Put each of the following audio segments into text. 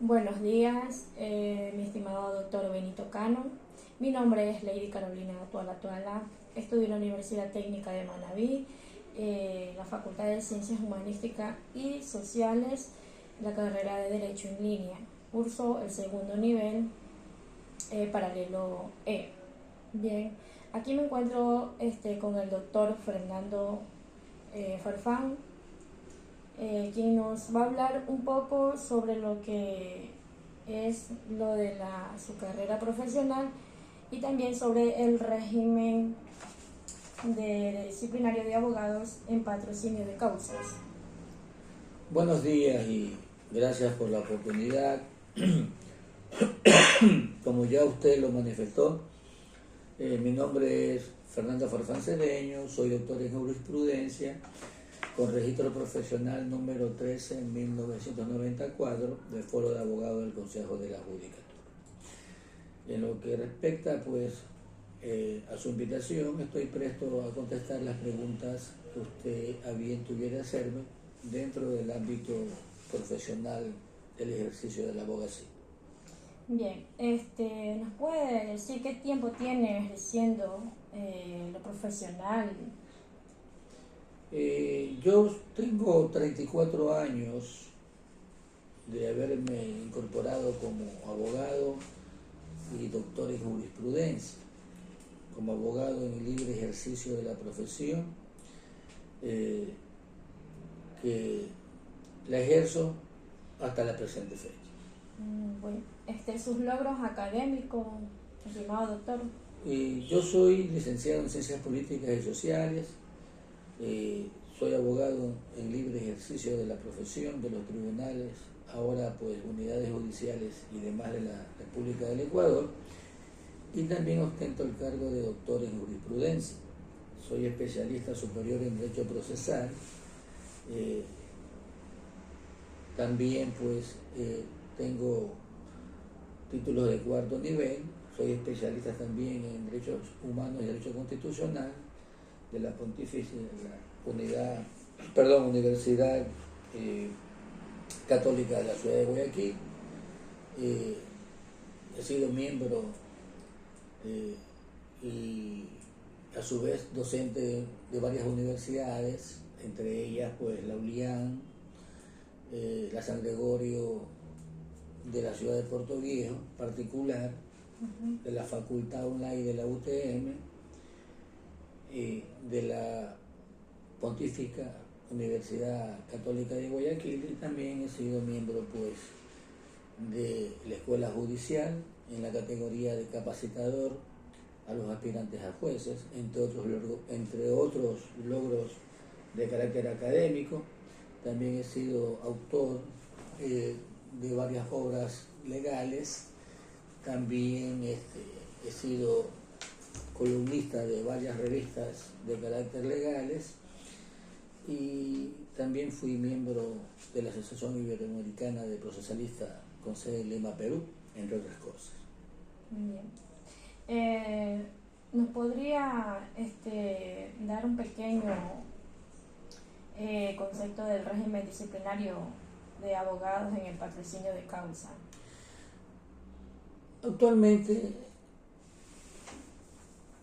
Buenos días, mi estimado doctor Benito Cano. Mi nombre es Lady Carolina Tuala Tuala. Estudio en la Universidad Técnica de Manabí, la Facultad de Ciencias Humanísticas y Sociales, la carrera de Derecho en línea. Curso el segundo nivel, paralelo E. Bien, aquí me encuentro con el doctor Fernando Farfán, quien nos va a hablar un poco sobre lo que es lo de su carrera profesional y también sobre el régimen de disciplinario de abogados en patrocinio de causas. Buenos días y gracias por la oportunidad. Como ya usted lo manifestó, mi nombre es Fernando Farfán Cedeño, soy doctor en jurisprudencia con registro profesional número 13 en 1994 del Foro de Abogados del Consejo de la Judicatura. En lo que respecta a su invitación, estoy presto a contestar las preguntas que usted a bien tuviera hacerme dentro del ámbito profesional del ejercicio de la abogacía. Bien, ¿nos puede decir qué tiempo tiene ejerciendo lo profesional? Yo tengo 34 años de haberme incorporado como abogado y doctor en jurisprudencia, como abogado en el libre ejercicio de la profesión, que la ejerzo hasta la presente fecha. Bueno, sus logros académicos, estimado doctor. Yo soy licenciado en Ciencias Políticas y Sociales, soy abogado en libre ejercicio de la profesión, de los tribunales, ahora unidades judiciales y demás de la República del Ecuador, y también ostento el cargo de doctor en jurisprudencia. Soy especialista superior en Derecho Procesal. También tengo títulos de cuarto nivel. Soy especialista también en Derechos Humanos y Derecho Constitucional de la Pontificia Universidad Católica de la Ciudad de Guayaquil. He sido miembro y a su vez docente de varias universidades, entre ellas la ULIAN, la San Gregorio de la ciudad de Puerto Viejo, particular, de la Facultad Online de la UTM, de la Pontífica Universidad Católica de Guayaquil, y también he sido miembro de la Escuela Judicial en la categoría de capacitador a los aspirantes a jueces, entre otros logros de carácter académico. También he sido autor de varias obras legales. También he sido columnista de varias revistas de carácter legales, y también fui miembro de la Asociación Iberoamericana de Procesalistas con sede en Lima, Perú, entre otras cosas. Bien. ¿Nos podría dar un pequeño concepto del régimen disciplinario de abogados en el patrocinio de causa? Actualmente,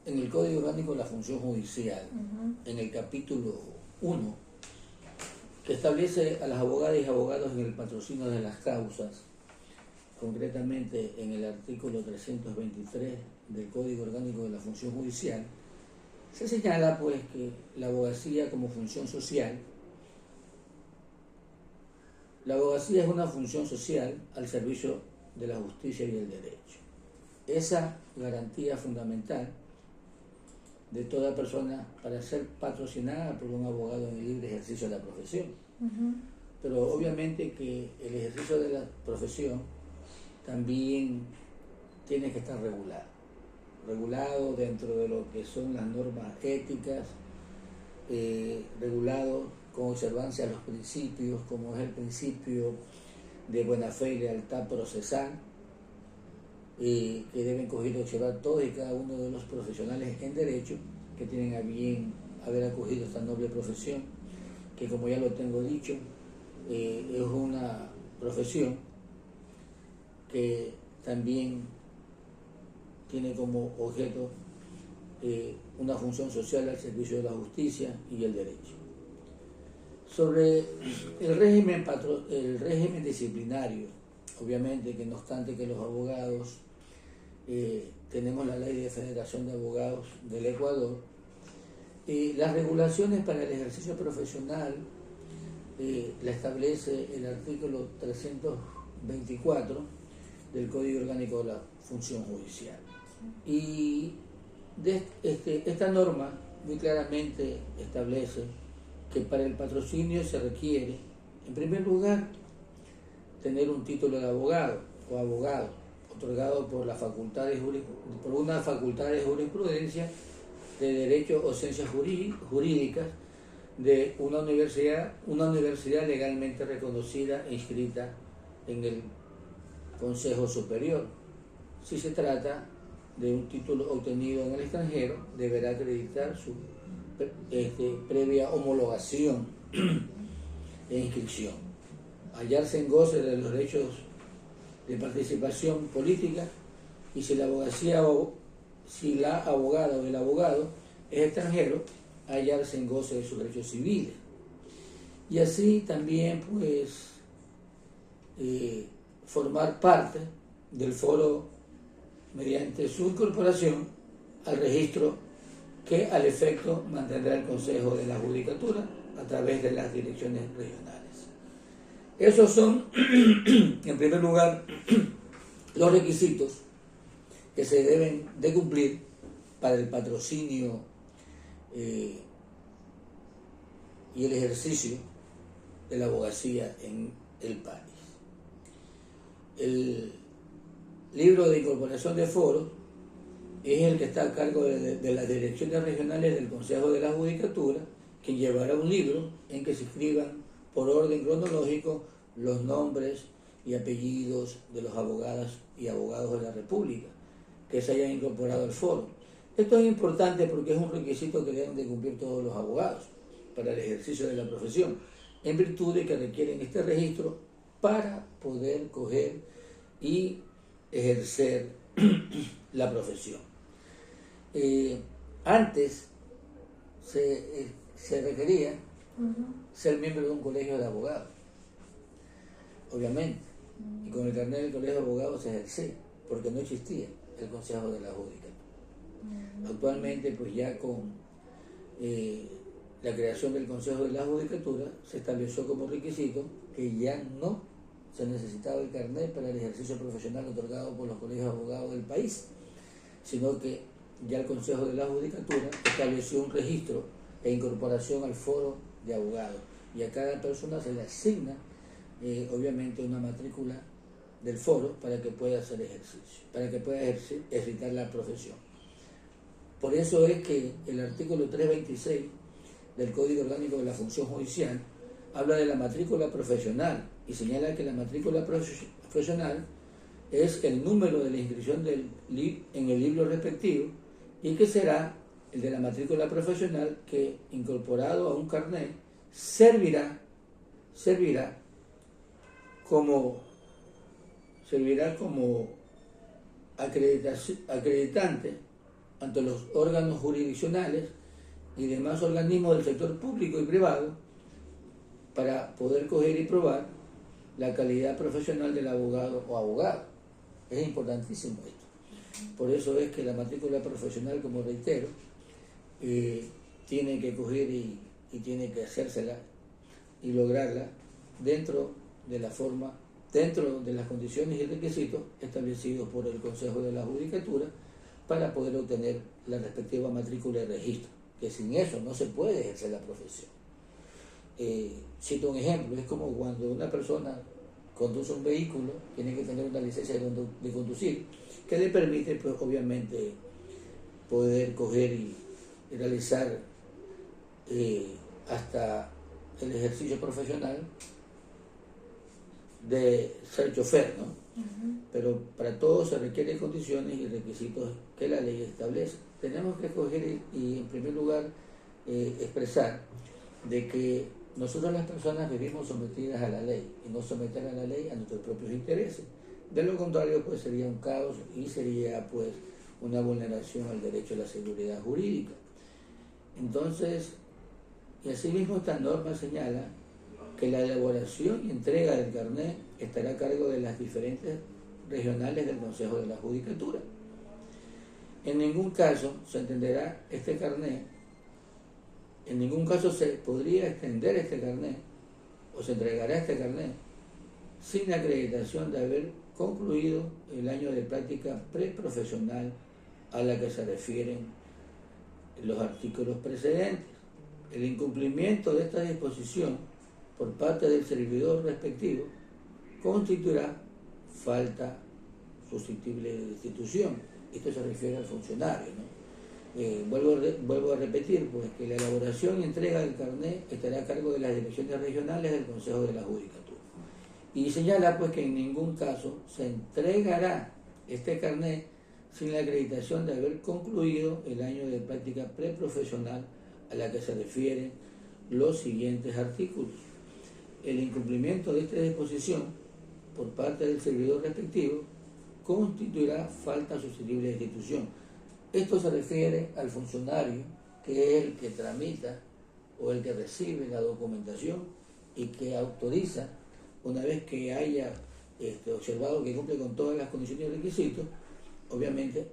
en el Código Orgánico de la Función Judicial, en el capítulo 1, que establece a las abogadas y abogados en el patrocinio de las causas, concretamente en el artículo 323 del Código Orgánico de la Función Judicial, se señala que la abogacía como función social, la abogacía es una función social al servicio de la justicia y el derecho. Esa garantía fundamental de toda persona para ser patrocinada por un abogado en el libre ejercicio de la profesión. Pero obviamente que el ejercicio de la profesión también tiene que estar regulado dentro de lo que son las normas éticas, regulado con observancia a los principios, como es el principio de buena fe y lealtad procesal, que deben coger y observar todos y cada uno de los profesionales en derecho que tienen a bien haber acogido esta noble profesión, que, como ya lo tengo dicho, es una profesión que también tiene como objeto una función social al servicio de la justicia y el derecho. Sobre el régimen disciplinario, obviamente que no obstante que los abogados, tenemos la Ley de Federación de Abogados del Ecuador, las regulaciones para el ejercicio profesional la establece el artículo 324 del Código Orgánico de la Función Judicial. Y esta norma muy claramente establece que para el patrocinio se requiere, en primer lugar, tener un título de abogado o abogado, otorgado por una facultad de jurisprudencia, de Derecho o Ciencias Jurídicas, de una universidad legalmente reconocida e inscrita en el Consejo Superior. Si se trata de un título obtenido en el extranjero, deberá acreditar su previa homologación e inscripción. Hallarse en goce de los derechos de participación política, y si la abogada o el abogado es extranjero, hallarse en goce de sus derechos civiles. Y así también pues formar parte del foro mediante su incorporación al registro que al efecto mantendrá el Consejo de la Judicatura a través de las direcciones regionales. Esos son, en primer lugar, los requisitos que se deben de cumplir para el patrocinio y el ejercicio de la abogacía en el país. El libro de incorporación de foros es el que está a cargo de las direcciones regionales del Consejo de la Judicatura, quien llevará un libro en que se escriban por orden cronológico los nombres y apellidos de los abogadas y abogados de la República que se hayan incorporado al foro. Esto es importante porque es un requisito que deben de cumplir todos los abogados para el ejercicio de la profesión, en virtud de que requieren este registro para poder coger y ejercer la profesión. Antes se requería ser miembro de un colegio de abogados, obviamente, y con el carnet del colegio de abogados se ejercía, porque no existía el Consejo de la Judicatura. Actualmente, pues ya con la creación del Consejo de la Judicatura, se estableció como requisito que ya no se necesitaba el carnet para el ejercicio profesional otorgado por los colegios de abogados del país, sino que ya el Consejo de la Judicatura estableció un registro e incorporación al foro de abogados, y a cada persona se le asigna obviamente una matrícula del foro para que pueda hacer ejercicio, para que pueda ejercitar la profesión. Por eso es que el artículo 326 del Código Orgánico de la Función Judicial habla de la matrícula profesional y señala que la matrícula profesional es el número de la inscripción en el libro respectivo, y que será el de la matrícula profesional que, incorporado a un carnet, servirá como acreditante ante los órganos jurisdiccionales y demás organismos del sector público y privado para poder coger y probar la calidad profesional del abogado o abogada. Es importantísimo esto. Por eso es que la matrícula profesional, como reitero, tiene que coger y tiene que hacérsela y lograrla dentro de las condiciones y requisitos establecidos por el Consejo de la Judicatura para poder obtener la respectiva matrícula de registro, que sin eso no se puede ejercer la profesión. Cito un ejemplo: es como cuando una persona conduce un vehículo, tiene que tener una licencia de conducir, que le permite, pues, obviamente, poder coger y realizar hasta el ejercicio profesional de ser chofer, ¿no? Pero para todo se requieren condiciones y requisitos que la ley establece. Tenemos que coger y en primer lugar, expresar de que nosotros las personas vivimos sometidas a la ley, y no someter a la ley a nuestros propios intereses. De lo contrario, pues sería un caos y sería pues una vulneración al derecho a la seguridad jurídica. Entonces, y asimismo esta norma señala que la elaboración y entrega del carnet estará a cargo de las diferentes regionales del Consejo de la Judicatura. En ningún caso se entenderá este carnet, en ningún caso se podría extender este carnet o se entregará este carnet sin la acreditación de haber concluido el año de práctica preprofesional a la que se refieren los artículos precedentes. El incumplimiento de esta disposición por parte del servidor respectivo constituirá falta susceptible de destitución. Esto se refiere al funcionario, ¿no? Vuelvo a repetir, pues, que la elaboración y entrega del carnet estará a cargo de las direcciones regionales del Consejo de la Judicatura. Y señala, pues, que en ningún caso se entregará este carnet sin la acreditación de haber concluido el año de práctica preprofesional a la que se refieren los siguientes artículos. El incumplimiento de esta disposición por parte del servidor respectivo constituirá falta susceptible de destitución. Esto se refiere al funcionario, que es el que tramita o el que recibe la documentación y que autoriza, una vez que haya observado que cumple con todas las condiciones y requisitos, obviamente,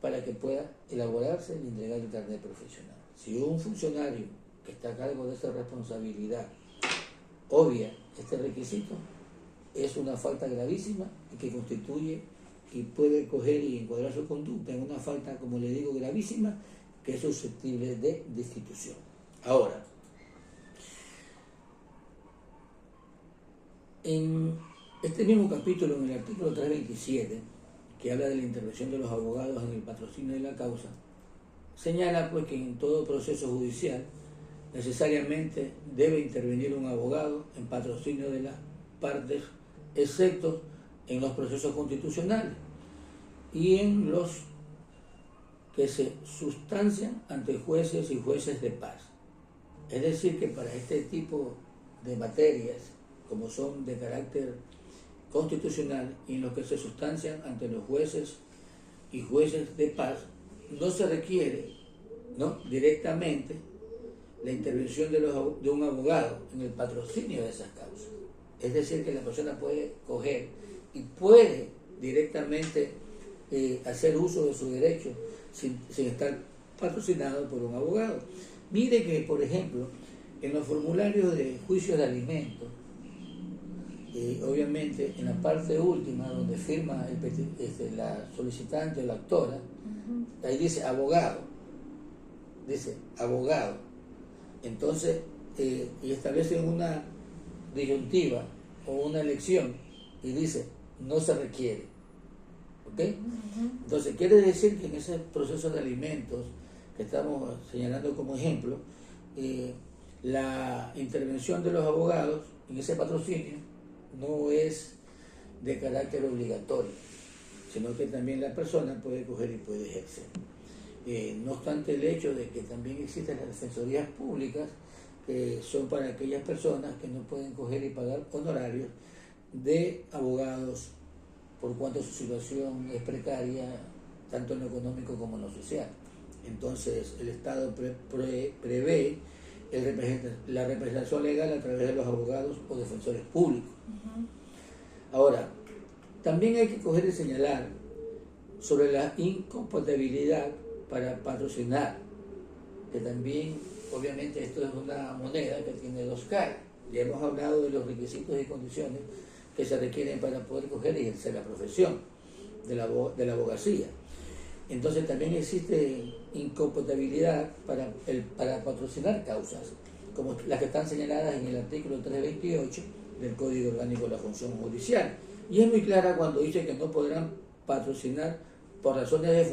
para que pueda elaborarse y entregar el carnet profesional. Si un funcionario que está a cargo de esa responsabilidad obvia este requisito, es una falta gravísima y que constituye y puede coger y encuadrar su conducta en una falta, como le digo, gravísima, que es susceptible de destitución. Ahora, en este mismo capítulo, en el artículo 327, que habla de la intervención de los abogados en el patrocinio de la causa, señala, pues, que en todo proceso judicial necesariamente debe intervenir un abogado en patrocinio de las partes, excepto en los procesos constitucionales y en los que se sustancian ante jueces y jueces de paz. Es decir, que para este tipo de materias, como son de carácter constitucional y en los que se sustancian ante los jueces y jueces de paz, no se requiere, ¿no?, directamente la intervención de un abogado en el patrocinio de esas causas. Es decir, que la persona puede coger y puede directamente hacer uso de su derecho sin estar patrocinado por un abogado. Mire que, por ejemplo, en los formularios de juicios de alimentos, obviamente en la parte última donde firma la solicitante o la actora, ahí dice abogado, entonces y establece una disyuntiva o una elección y dice no se requiere, ¿ok? Entonces quiere decir que en ese proceso de alimentos que estamos señalando como ejemplo, la intervención de los abogados en ese patrocinio no es de carácter obligatorio, sino que también la persona puede coger y puede ejercer. No obstante el hecho de que también existen las defensorías públicas, que son para aquellas personas que no pueden coger y pagar honorarios de abogados por cuanto su situación es precaria, tanto en lo económico como en lo social. Entonces el Estado prevé la representación legal a través de los abogados o defensores públicos. Ahora, también hay que coger y señalar sobre la incompatibilidad para patrocinar, que también, obviamente, esto es una moneda que tiene dos caras. Ya hemos hablado de los requisitos y condiciones que se requieren para poder coger y ejercer la profesión de la abogacía. Entonces también existe incompatibilidad para patrocinar causas, como las que están señaladas en el artículo 328 del Código Orgánico de la Función Judicial. Y es muy clara cuando dice que no podrán patrocinar por razones de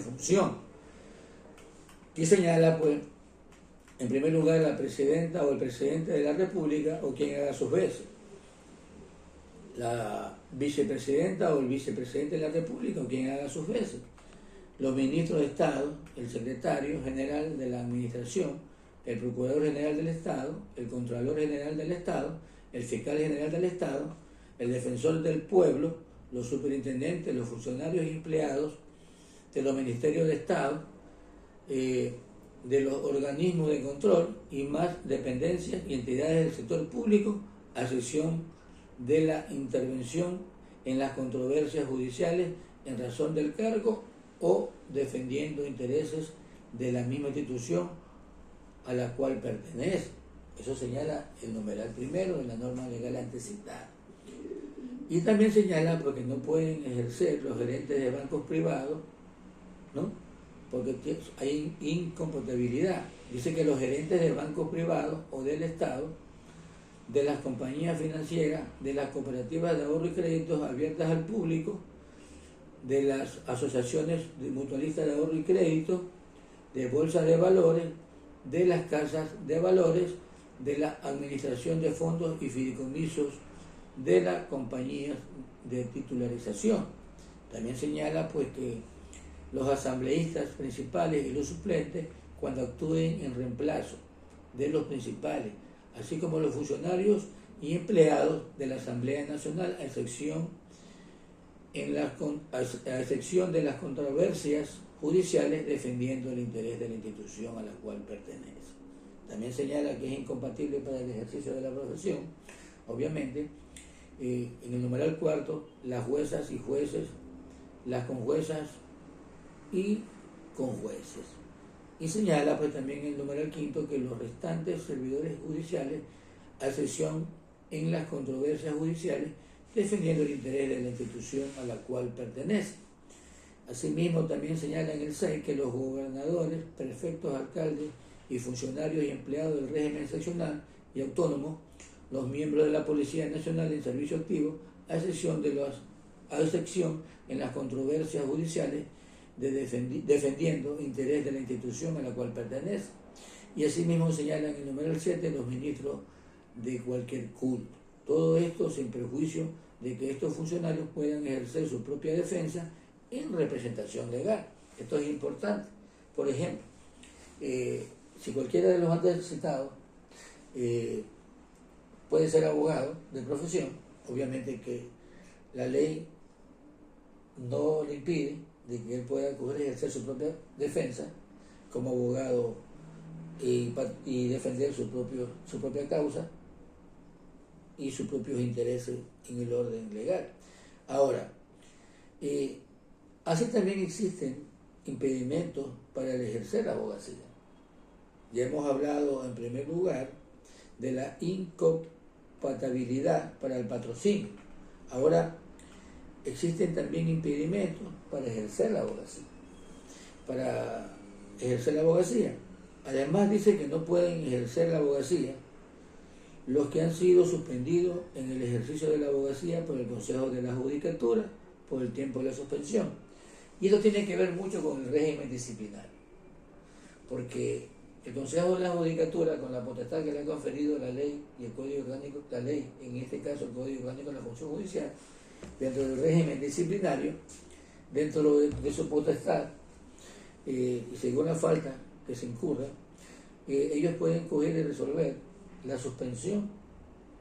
función, Y señala, pues, en primer lugar, la presidenta o el presidente de la República o quien haga sus veces, la vicepresidenta o el vicepresidente de la República o quien haga sus veces, los ministros de Estado, el secretario general de la Administración, el procurador general del Estado, el contralor general del Estado, el fiscal general del Estado, el defensor del pueblo, los superintendentes, los funcionarios y empleados de los ministerios de Estado, de los organismos de control y más dependencias y entidades del sector público, a excepción de la intervención en las controversias judiciales en razón del cargo o defendiendo intereses de la misma institución a la cual pertenece. Eso señala el numeral primero de la norma legal antecitada. Y también señala porque no pueden ejercer los gerentes de bancos privados, ¿no? Porque hay incompatibilidad. Dice que los gerentes de bancos privados o del Estado, de las compañías financieras, de las cooperativas de ahorro y créditos abiertas al público, de las asociaciones de mutualistas de ahorro y crédito, de bolsa de valores, de las casas de valores, de la administración de fondos y fideicomisos, de las compañías de titularización. También señala pues que los asambleístas principales y los suplentes, cuando actúen en reemplazo de los principales, así como los funcionarios y empleados de la Asamblea Nacional, a excepción de las controversias judiciales, defendiendo el interés de la institución a la cual pertenece. También señala que es incompatible para el ejercicio de la profesión, obviamente, en el numeral cuarto, las juezas y jueces, las conjuezas y conjueces. Y señala pues también en el numeral quinto que los restantes servidores judiciales, a excepción en las controversias judiciales, defendiendo el interés de la institución a la cual pertenece. Asimismo, también señala en el 6 que los gobernadores, prefectos, alcaldes y funcionarios y empleados del régimen excepcional y autónomo, los miembros de la Policía Nacional en servicio activo, a excepción en las controversias judiciales, defendiendo interés de la institución a la cual pertenece. Y asimismo señala en el numeral 7 los ministros de cualquier culto. Todo esto sin perjuicio de que estos funcionarios puedan ejercer su propia defensa en representación legal. Esto es importante. Por ejemplo, si cualquiera de los antes citados puede ser abogado de profesión, obviamente que la ley no le impide de que él pueda ejercer su propia defensa como abogado y defender su propia causa y sus propios intereses en el orden legal. Ahora, así también existen impedimentos para el ejercer la abogacía. Ya hemos hablado en primer lugar de la incompatibilidad para el patrocinio. Ahora, existen también impedimentos para ejercer la abogacía. Además dice que no pueden ejercer la abogacía los que han sido suspendidos en el ejercicio de la abogacía por el Consejo de la Judicatura por el tiempo de la suspensión. Y esto tiene que ver mucho con el régimen disciplinario, porque el Consejo de la Judicatura, con la potestad que le ha conferido la ley y el Código Orgánico, la ley, en este caso el Código Orgánico de la Función Judicial, dentro del régimen disciplinario, dentro de su potestad, y según la falta que se incurra, ellos pueden coger y resolver la suspensión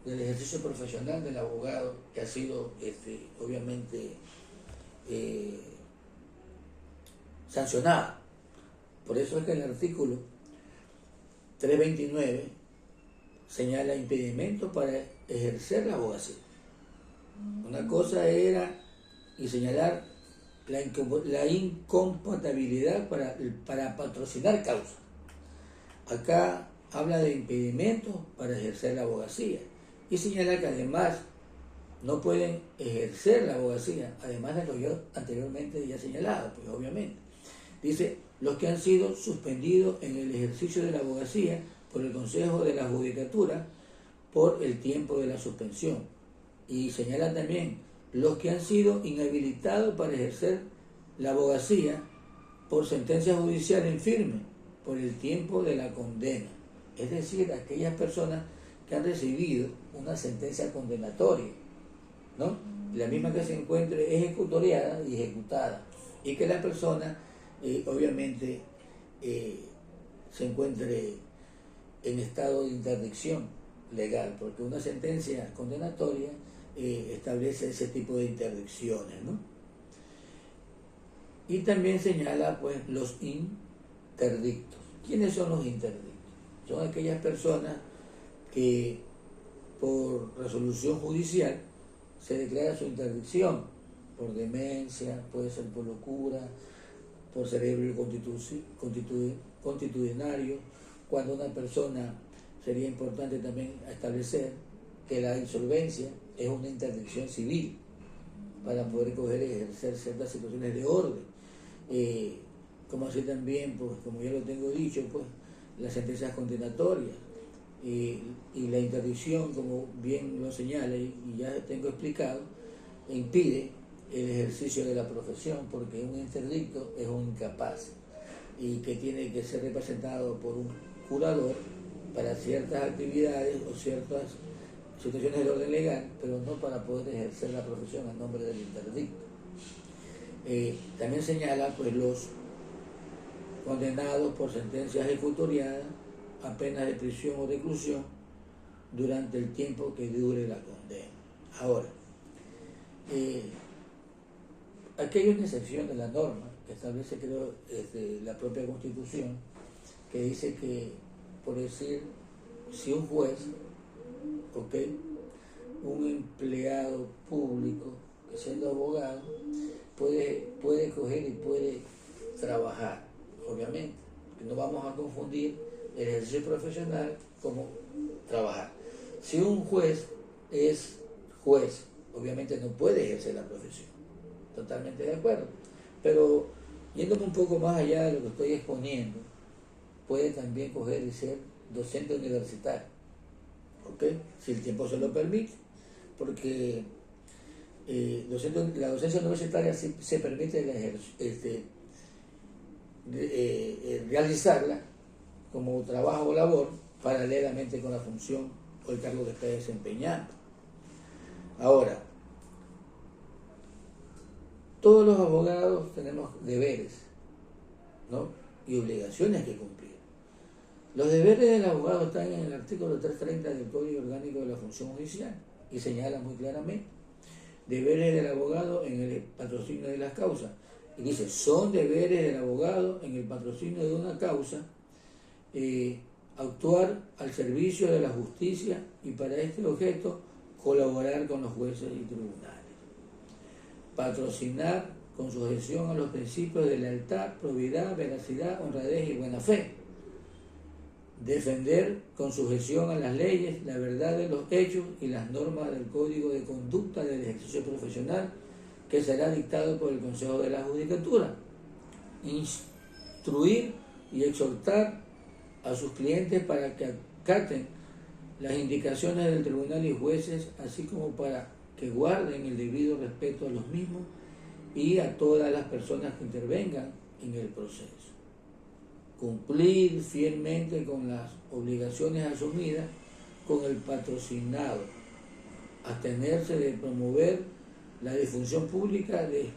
del ejercicio profesional del abogado que ha sido obviamente sancionado. Por eso es que el artículo 329 señala impedimentos para ejercer la abogacía. Una cosa era señalar la incompatibilidad para patrocinar causa. Acá habla de impedimentos para ejercer la abogacía y señala que además no pueden ejercer la abogacía, además de lo yo anteriormente ya señalado, pues obviamente. Dice, los que han sido suspendidos en el ejercicio de la abogacía por el Consejo de la Judicatura por el tiempo de la suspensión. Y señala también los que han sido inhabilitados para ejercer la abogacía por sentencia judicial en firme por el tiempo de la condena. Es decir, aquellas personas que han recibido una sentencia condenatoria, ¿no? La misma que se encuentre ejecutoriada y ejecutada, y que la persona obviamente se encuentre en estado de interdicción legal, porque una sentencia condenatoria está establece ese tipo de interdicciones, ¿no? Y también señala pues los interdictos. ¿Quiénes son los interdictos? Son aquellas personas que por resolución judicial se declara su interdicción por demencia, puede ser por locura, por cerebro constitucionario. Cuando una persona, sería importante también establecer que la insolvencia es una interdicción civil para poder coger y ejercer ciertas situaciones de orden. Como así también, pues, como ya lo tengo dicho, pues las sentencias condenatorias y la interdicción, como bien lo señala y ya tengo explicado, impide el ejercicio de la profesión, porque un interdicto es un incapaz y que tiene que ser representado por un curador para ciertas actividades o ciertas situaciones de orden legal, pero no para poder ejercer la profesión a nombre del interdicto. También señala pues los condenados por sentencia ejecutoriada a penas de prisión o reclusión durante el tiempo que dure la condena. Ahora, aquí hay una excepción de la norma que establece, creo, la propia Constitución, que dice que, por decir, si un juez, un empleado público que siendo abogado puede coger y puede trabajar, obviamente, que no vamos a confundir el ejercicio profesional como trabajar. Si un juez es juez, obviamente no puede ejercer la profesión, totalmente de acuerdo, pero yéndome un poco más allá de lo que estoy exponiendo, puede también coger y ser docente universitario, si el tiempo se lo permite, porque la docencia universitaria sí se permite realizarla como trabajo o labor paralelamente con la función o el cargo que está desempeñando. Ahora, todos los abogados tenemos deberes, ¿no? Y obligaciones que cumplir. Los deberes del abogado están en el artículo 330 del Código Orgánico de la Función Judicial y señala muy claramente deberes del abogado en el patrocinio de las causas. Y dice, son deberes del abogado en el patrocinio de una causa actuar al servicio de la justicia y para este objeto colaborar con los jueces y tribunales. Patrocinar con sujeción a los principios de lealtad, probidad, veracidad, honradez y buena fe. Defender con sujeción a las leyes, la verdad de los hechos y las normas del Código de Conducta del Ejercicio Profesional que será dictado por el Consejo de la Judicatura. Instruir y exhortar a sus clientes para que acaten las indicaciones del tribunal y jueces, así como para que guarden el debido respeto a los mismos y a todas las personas que intervengan en el proceso. Cumplir fielmente con las obligaciones asumidas con el patrocinado, abstenerse de promover la difusión pública de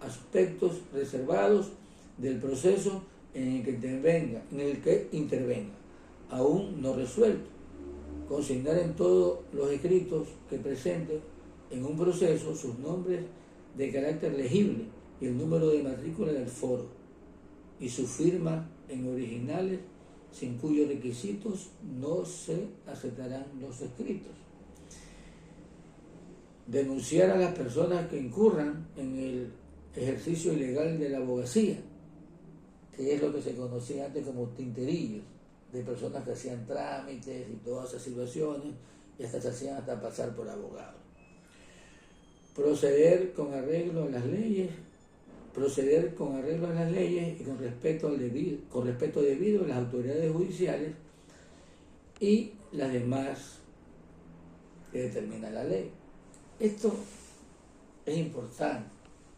aspectos reservados del proceso en el que intervenga, aún no resuelto, consignar en todos los escritos que presente en un proceso sus nombres de carácter legible y el número de matrícula del foro y su firma en originales, sin cuyos requisitos no se aceptarán los escritos. Denunciar a las personas que incurran en el ejercicio ilegal de la abogacía, que es lo que se conocía antes como tinterillos, de personas que hacían trámites y todas esas situaciones, y hasta se hacían hasta pasar por abogados. Proceder con arreglo a las leyes y con respeto debido a las autoridades judiciales y las demás que determina la ley. Esto es importante,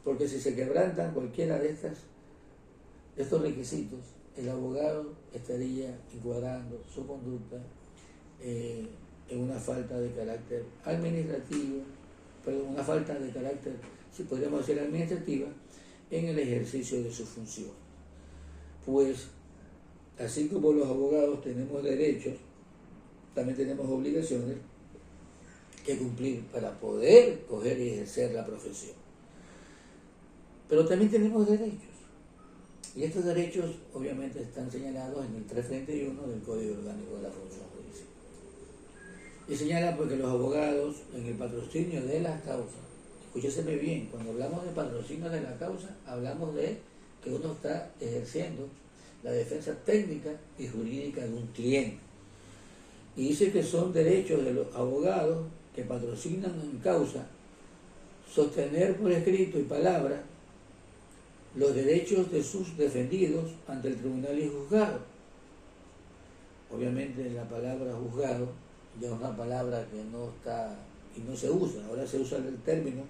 porque si se quebrantan cualquiera de estos requisitos, el abogado estaría encuadrando su conducta en una falta de carácter administrativo, una falta de carácter, si podríamos decir administrativa, en el ejercicio de su función. Pues, así como los abogados tenemos derechos, también tenemos obligaciones que cumplir para poder coger y ejercer la profesión. Pero también tenemos derechos. Y estos derechos obviamente están señalados en el 331 del Código Orgánico de la Función Judicial. Y señala porque los abogados en el patrocinio de las causas, escúcheseme bien, cuando hablamos de patrocinio de la causa, hablamos de que uno está ejerciendo la defensa técnica y jurídica de un cliente. Y dice que son derechos de los abogados que patrocinan en causa sostener por escrito y palabra los derechos de sus defendidos ante el tribunal y juzgado. Obviamente la palabra juzgado ya es una palabra que no está y no se usa, ahora se usa el término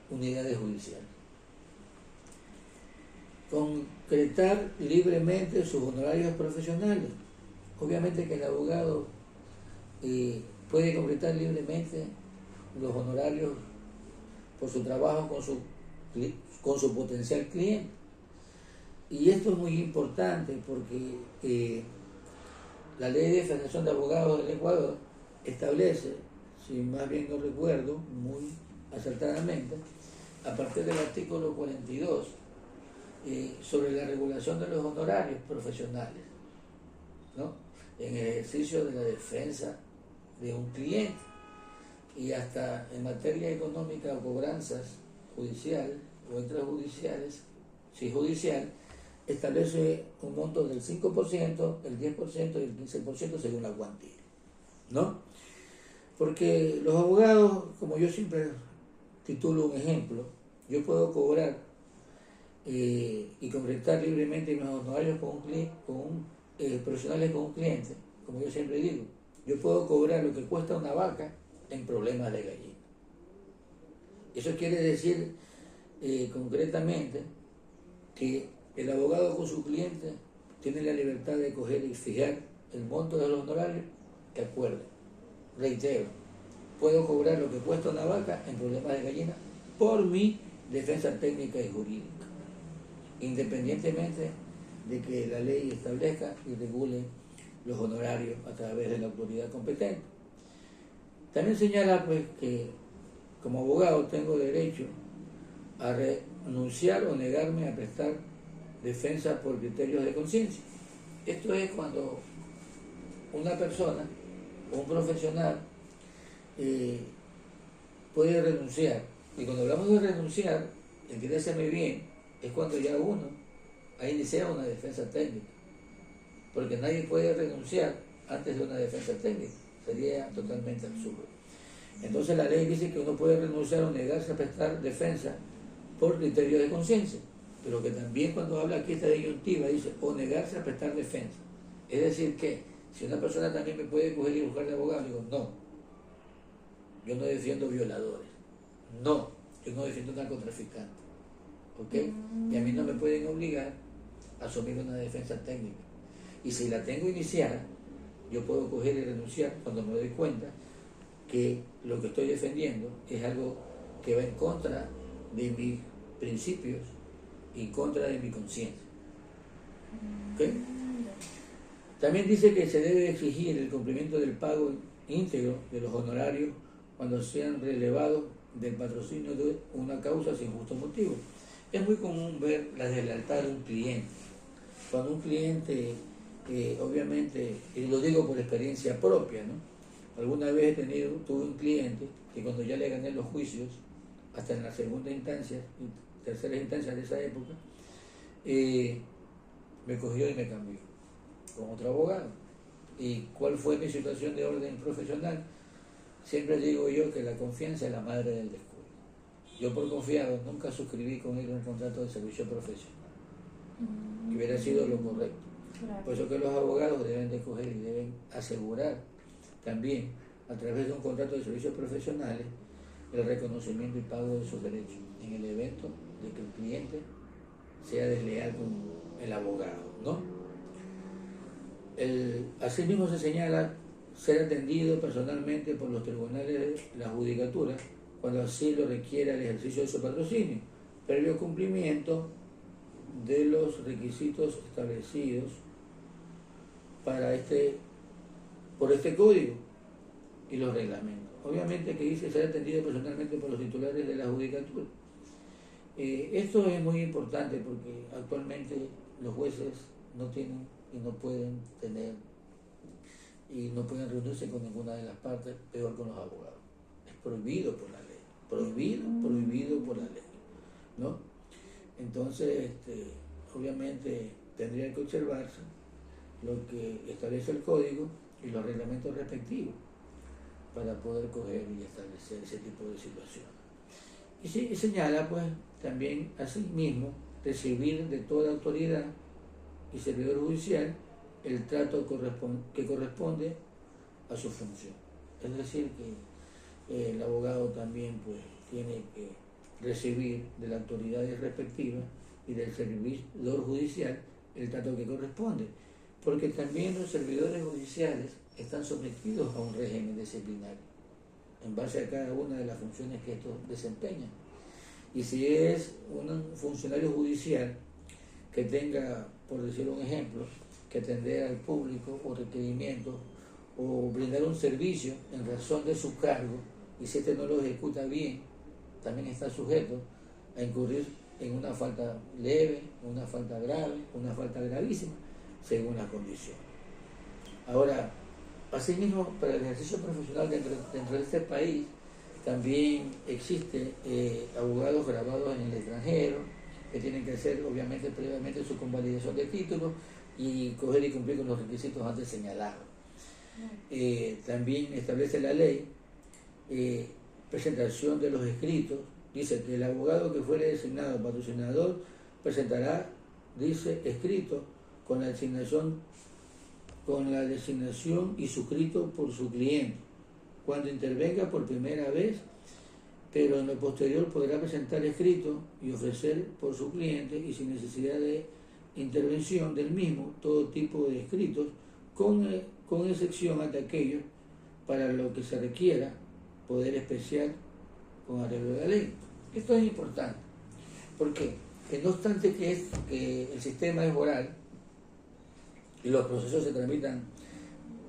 unidades judiciales. Concretar libremente sus honorarios profesionales. Obviamente que el abogado puede concretar libremente los honorarios por su trabajo con su potencial cliente. Y esto es muy importante porque la Ley de Federación de Abogados del Ecuador establece, si más bien no recuerdo muy acertadamente, a partir del artículo 42, sobre la regulación de los honorarios profesionales, ¿no?, en el ejercicio de la defensa de un cliente, y hasta en materia económica o cobranzas judiciales o extrajudiciales, si judicial, establece un monto del 5%, el 10% y el 15% según la cuantía, ¿no? Porque los abogados, como yo siempre titulo un ejemplo, yo puedo cobrar y concretar libremente mis honorarios profesionales con un cliente, como yo siempre digo. Yo puedo cobrar lo que cuesta una vaca en problemas de gallina. Eso quiere decir concretamente que el abogado con su cliente tiene la libertad de coger y fijar el monto de los honorarios que acuerde. Reitero, puedo cobrar lo que cuesta una vaca en problemas de gallina por mi defensa técnica y jurídica, independientemente de que la ley establezca y regule los honorarios a través de la autoridad competente. También señala pues que como abogado tengo derecho a renunciar o negarme a prestar defensa por criterios de conciencia. Esto es cuando una persona o un profesional puede renunciar. Y cuando hablamos de renunciar, entiéndaseme bien, es cuando ya uno ha iniciado una defensa técnica. Porque nadie puede renunciar antes de una defensa técnica. Sería totalmente absurdo. Entonces la ley dice que uno puede renunciar o negarse a prestar defensa por criterio de conciencia. Pero que también cuando habla aquí esta disyuntiva dice o negarse a prestar defensa. Es decir que si una persona también me puede coger y buscar de abogado, digo, no, yo no defiendo violadores, no, yo no defiendo narcotraficantes, ¿ok? Y a mí no me pueden obligar a asumir una defensa técnica. Y si la tengo iniciada, yo puedo coger y renunciar cuando me doy cuenta que lo que estoy defendiendo es algo que va en contra de mis principios y en contra de mi conciencia. ¿Ok? También dice que se debe exigir el cumplimiento del pago íntegro de los honorarios cuando sean relevados del patrocinio de una causa sin justo motivo. Es muy común ver la deslealtad de un cliente. Cuando un cliente, obviamente, y lo digo por experiencia propia, ¿no? Alguna vez tuve un cliente que cuando ya le gané los juicios, hasta en la segunda instancia y tercera instancia de esa época, me cogió y me cambió con otro abogado. ¿Y cuál fue mi situación de orden profesional? Siempre digo yo que la confianza es la madre del descuido. Yo por confiado nunca suscribí con él un contrato de servicio profesional, que hubiera sido lo correcto. Claro. Por eso que los abogados deben de coger y deben asegurar también a través de un contrato de servicios profesionales el reconocimiento y pago de sus derechos en el evento de que el cliente sea desleal con el abogado, ¿no? Asimismo se señala ser atendido personalmente por los tribunales de la judicatura cuando así lo requiera el ejercicio de su patrocinio, previo cumplimiento de los requisitos establecidos por este código. y los reglamentos. Obviamente que dice ser atendido personalmente por los titulares de la judicatura. Esto es muy importante porque actualmente los jueces no tienen y no pueden tener y no pueden reunirse con ninguna de las partes, peor con los abogados. Es prohibido por la ley, prohibido por la ley, ¿no? Entonces, obviamente tendría que observarse lo que establece el código y los reglamentos respectivos para poder coger y establecer ese tipo de situaciones. Y señala, pues, también asimismo recibir de toda autoridad y servidor judicial el trato que corresponde a su función. Es decir, que el abogado también, pues, tiene que recibir de las autoridades respectivas y del servidor judicial el trato que corresponde, porque también los servidores judiciales están sometidos a un régimen disciplinario en base a cada una de las funciones que estos desempeñan. Y si es un funcionario judicial que tenga, por decir un ejemplo, que atender al público o requerimientos o brindar un servicio en razón de su cargo, y si no lo ejecuta bien, también está sujeto a incurrir en una falta leve, una falta grave, una falta gravísima, según las condiciones. Ahora, asimismo, para el ejercicio profesional dentro de este país, también existe abogados graduados en el extranjero, que tienen que hacer, obviamente, previamente su convalidación de títulos y coger y cumplir con los requisitos antes señalados. También establece la ley presentación de los escritos. Dice que el abogado que fuere designado patrocinador presentará, dice, escrito con la designación y suscrito por su cliente cuando intervenga por primera vez, pero en lo posterior podrá presentar escrito y ofrecer por su cliente y sin necesidad de intervención del mismo todo tipo de escritos, con excepción ante aquellos para lo que se requiera poder especial con arreglo de la ley. Esto es importante. ¿Por qué? Que no obstante que el sistema es oral y los procesos se tramitan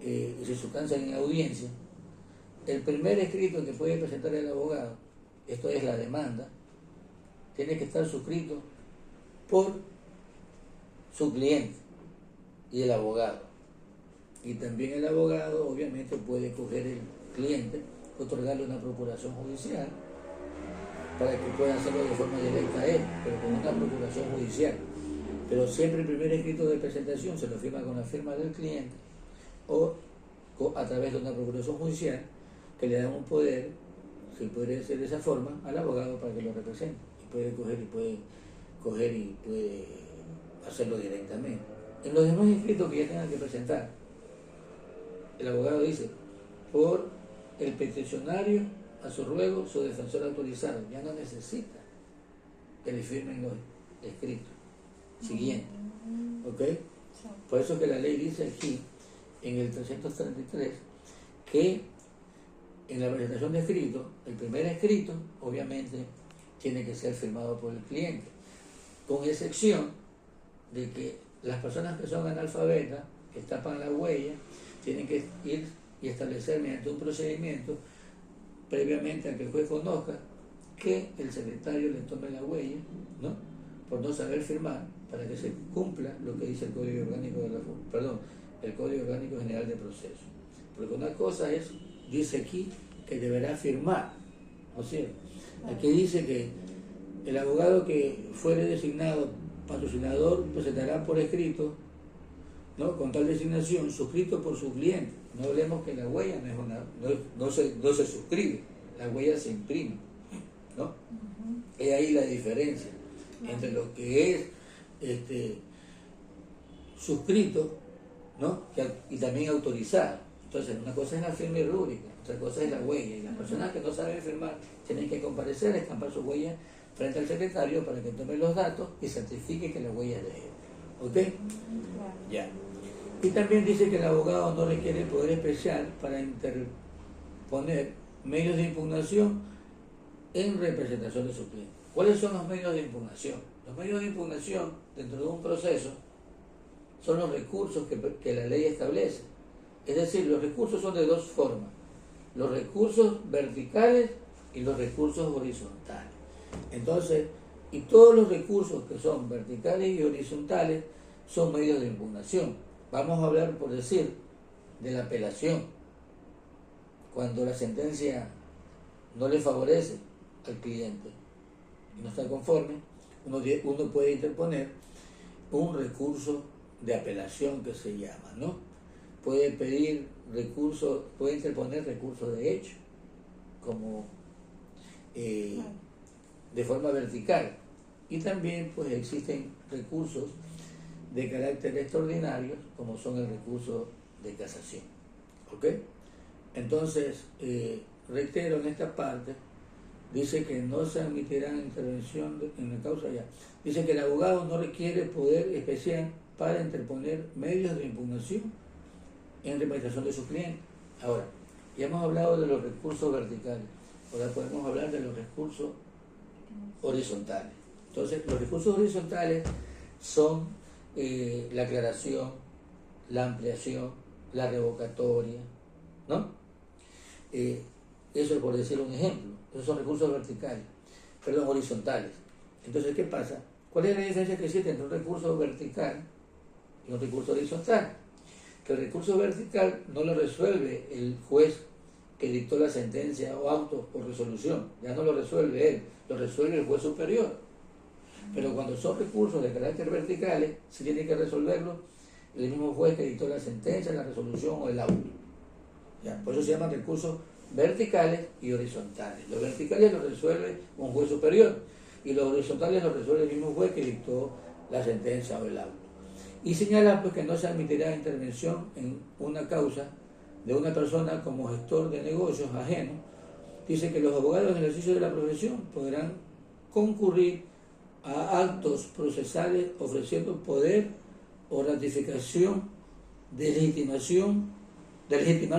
y se sustancian en audiencia, el primer escrito que puede presentar el abogado, esto es la demanda, tiene que estar suscrito por su cliente y el abogado. Y también el abogado obviamente puede coger el cliente, otorgarle una procuración judicial para que pueda hacerlo de forma directa a él, pero con una procuración judicial. Pero siempre el primer escrito de presentación se lo firma con la firma del cliente o a través de una procuración judicial que le da un poder, si puede decir de esa forma, al abogado para que lo represente. Y puede coger y puede hacerlo directamente. En los demás escritos que ya tengan que presentar, el abogado dice, por el peticionario, a su ruego, su defensor autorizado, ya no necesita que le firmen los escritos. Siguiente. ¿Ok? Por eso que la ley dice aquí, en el 333, que en la presentación de escrito, el primer escrito, obviamente, tiene que ser firmado por el cliente, con excepción de que las personas que son analfabetas, que tapan la huella, tienen que ir y establecer mediante un procedimiento previamente a que el juez conozca que el secretario le tome la huella, ¿no? Por no saber firmar, para que se cumpla lo que dice el Código Orgánico el Código Orgánico General de Proceso. Porque una cosa es, dice aquí, que deberá firmar, ¿no es cierto? Aquí dice que el abogado que fuere designado patrocinador presentará por escrito, ¿no?, con tal designación, suscrito por su cliente. No hablemos que la huella no se suscribe, la huella se imprime, ¿no? Es ahí la diferencia entre lo que es suscrito, ¿no?, y también autorizado. Entonces, una cosa es la firma y rúbrica, otra cosa es la huella. Y las personas que no saben firmar tienen que comparecer, estampar su huella frente al secretario para que tome los datos y certifique que la huella es de él. ¿Ok? Ya. Y también dice que el abogado no requiere poder especial para interponer medios de impugnación en representación de su cliente. ¿Cuáles son los medios de impugnación? Los medios de impugnación dentro de un proceso son los recursos que la ley establece. Es decir, los recursos son de dos formas. los recursos verticales y los recursos horizontales. Entonces, y todos los recursos que son verticales y horizontales son medios de impugnación. Vamos a hablar, por decir, de la apelación. Cuando la sentencia no le favorece al cliente y no está conforme, uno puede interponer un recurso de apelación que se llama, ¿no? Puede pedir recursos, puede interponer recursos de hecho, como de forma vertical. Y también pues existen recursos de carácter extraordinario, como son el recurso de casación. ¿Ok? Entonces, reitero en esta parte, dice que no se admitirá intervención en la causa ya. Dice que el abogado no requiere poder especial para interponer medios de impugnación en representación de su cliente. Ahora, ya hemos hablado de los recursos verticales, ahora podemos hablar de los recursos horizontales. Entonces, los recursos horizontales son la aclaración, la ampliación, la revocatoria, ¿no? Eso es por decir un ejemplo. Esos son recursos horizontales. Entonces, ¿qué pasa? ¿Cuál es la diferencia que existe entre un recurso vertical y un recurso horizontal? Que el recurso vertical no lo resuelve el juez que dictó la sentencia o auto o resolución, ya no lo resuelve él, lo resuelve el juez superior. Pero cuando son recursos de carácter verticales, sí tiene que resolverlo el mismo juez que dictó la sentencia, la resolución o el auto. ¿Ya? Por eso se llaman recursos verticales y horizontales. Los verticales los resuelve un juez superior y los horizontales los resuelve el mismo juez que dictó la sentencia o el auto. Y señala pues que no se admitirá intervención en una causa de una persona como gestor de negocios ajenos. Dice que los abogados en el ejercicio de la profesión podrán concurrir a actos procesales ofreciendo poder o ratificación de legitimar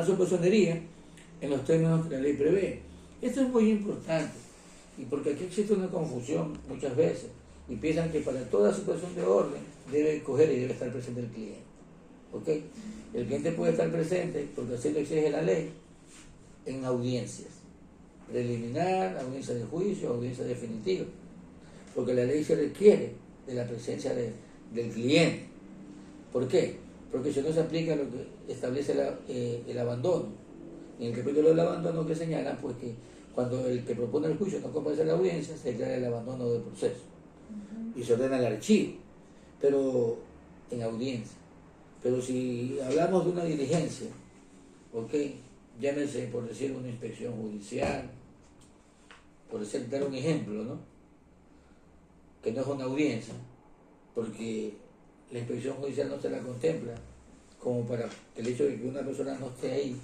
su personería en los términos que la ley prevé. Esto es muy importante, y porque aquí existe una confusión muchas veces, y piensan que para toda situación de orden debe coger y debe estar presente el cliente. ¿Ok? El cliente puede estar presente, porque así lo exige la ley, en audiencias preliminar, audiencia de juicio, audiencia definitiva, porque la ley se requiere de la presencia del cliente. ¿Por qué? Porque si no se aplica lo que establece el abandono. En el capítulo del abandono que señala, pues que cuando el que propone el juicio no comparece a la audiencia, se declara el abandono del proceso y se ordena el archivo, pero en audiencia. Pero si hablamos de una diligencia, ¿ok? Llámese, por decir, una inspección judicial, por dar un ejemplo, ¿no? Que no es una audiencia, porque la inspección judicial no se la contempla como para el hecho de que una persona no esté ahí,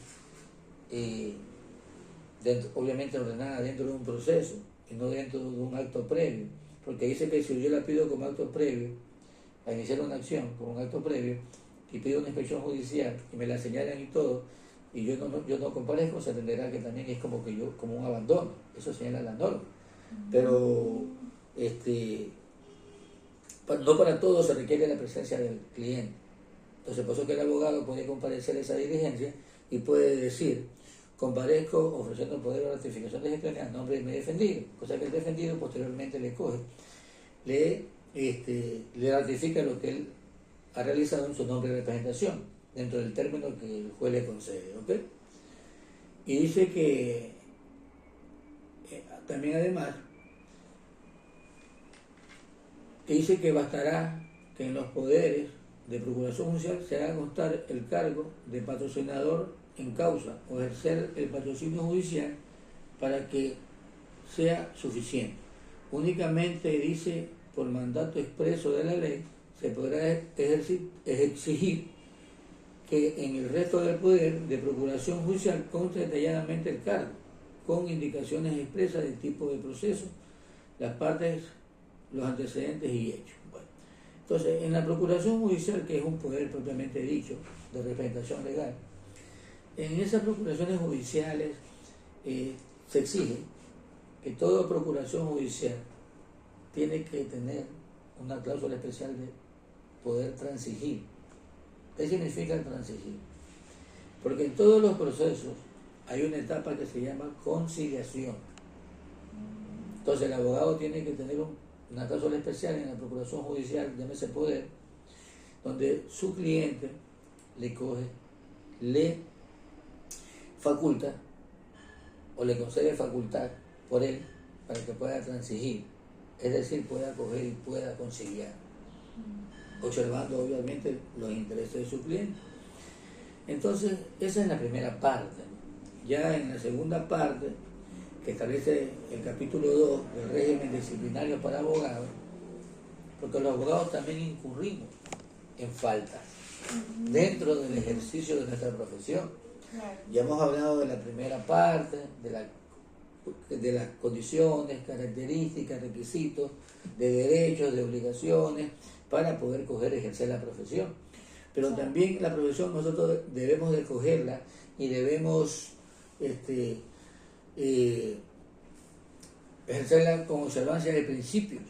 obviamente ordenada dentro de un proceso y no dentro de un acto previo, porque dice que si yo la pido como acto previo, a iniciar una acción como un acto previo, y pido una inspección judicial y me la señalan y todo, y yo no comparezco, se entenderá que también es como un abandono. Eso señala la norma. Pero no para todo se requiere la presencia del cliente. Entonces, por eso que el abogado puede comparecer a esa diligencia y puede decir: comparezco ofreciendo poder o ratificación de gestiones a nombre de mi defendido, cosa que el defendido posteriormente le coge, le ratifica lo que él ha realizado en su nombre de representación, dentro del término que el juez le concede. ¿Ok? Y dice que también, además, que dice que bastará que en los poderes de procuración judicial se haga constar el cargo de patrocinador en causa o ejercer el patrocinio judicial para que sea suficiente. Únicamente, dice, por mandato expreso de la ley, se podrá exigir que en el resto del poder de procuración judicial conste detalladamente el cargo, con indicaciones expresas del tipo de proceso, las partes, los antecedentes y hechos. Bueno, entonces, en la procuración judicial, que es un poder propiamente dicho de representación legal, en esas procuraciones judiciales se exige que toda procuración judicial tiene que tener una cláusula especial de poder transigir. ¿Qué significa el transigir? Porque en todos los procesos hay una etapa que se llama conciliación. Entonces el abogado tiene que tener una cláusula especial en la Procuración Judicial, llámese poder, donde su cliente le faculta o le concede facultad por él para que pueda transigir, es decir, pueda coger y pueda conciliar, observando obviamente los intereses de su cliente. Entonces, esa es la primera parte. Ya en la segunda parte, que establece el capítulo 2 del régimen disciplinario para abogados, porque los abogados también incurrimos en faltas dentro del ejercicio de nuestra profesión. Ya hemos hablado de la primera parte, de las condiciones, características, requisitos, de derechos, de obligaciones, para poder ejercer la profesión. Pero también la profesión nosotros debemos de escogerla y debemos ejercerla con observancia de principios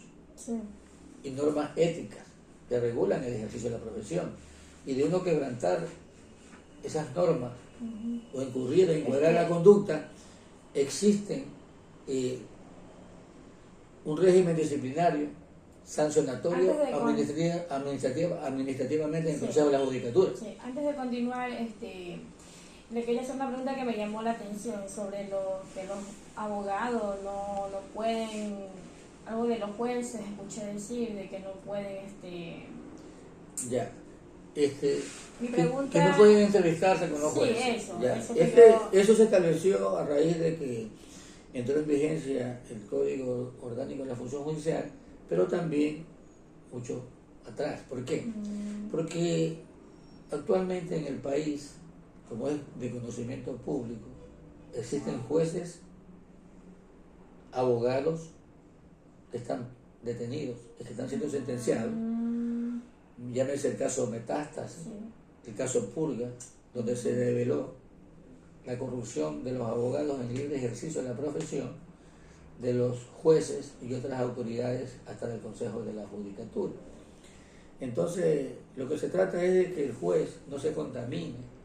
y normas éticas que regulan el ejercicio de la profesión. Y de uno quebrantar esas normas o incurrir en incuadrar la conducta, existen un régimen disciplinario sancionatorio administrativamente en el Consejo de la Judicatura. Sí. Antes de continuar, le quería hacer una pregunta que me llamó la atención sobre que los abogados no pueden, algo de los jueces, escuché decir, de que no pueden, mi pregunta, que no pueden entrevistarse con los jueces. Eso se estableció a raíz de que entró en vigencia el Código Orgánico de la Función Judicial, pero también mucho atrás. ¿Por qué? Porque actualmente en el país, como es de conocimiento público, existen jueces, abogados que están detenidos, que están siendo sentenciados. Llámese el caso Metástasis, el caso Purga, donde se reveló la corrupción de los abogados en libre ejercicio de la profesión, de los jueces y otras autoridades, hasta del Consejo de la Judicatura. Entonces, lo que se trata es de que el juez no se contamine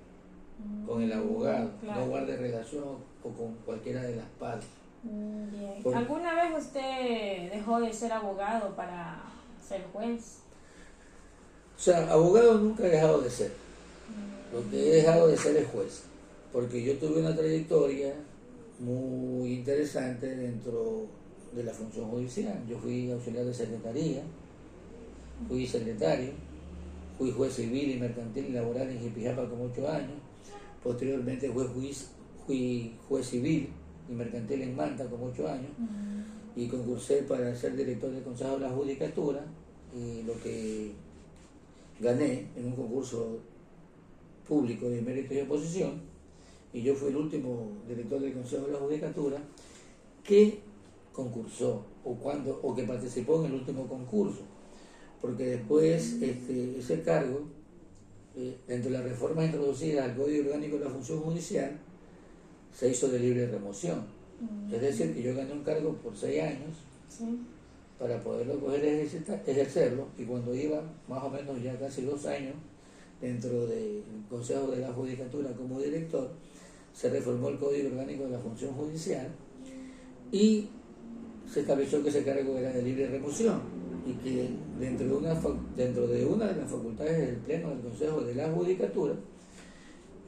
con el abogado, no guarde relación o con cualquiera de las partes. Bien. ¿Alguna vez usted dejó de ser abogado para ser juez? O sea, abogado nunca he dejado de ser. Lo que he dejado de ser es juez, porque yo tuve una trayectoria muy interesante dentro de la función judicial. Yo fui auxiliar de secretaría, fui secretario, fui juez civil y mercantil y laboral en Jipijapa con 8 años, posteriormente fui juez civil y mercantil en Manta con 8 años, y concursé para ser director del Consejo de la Judicatura, y lo que gané en un concurso público de mérito y oposición, y yo fui el último director del Consejo de la Judicatura que concursó o que participó en el último concurso, porque después ese cargo, dentro de las reformas introducidas al Código Orgánico de la Función Judicial, se hizo de libre remoción. Es decir, que yo gané un cargo por 6 años para poderlo ejercerlo, y cuando iba más o menos ya casi 2 años dentro del Consejo de la Judicatura como director, se reformó el Código Orgánico de la Función Judicial y se estableció que ese cargo era de libre remoción, y que dentro de una de las facultades del Pleno del Consejo de la Judicatura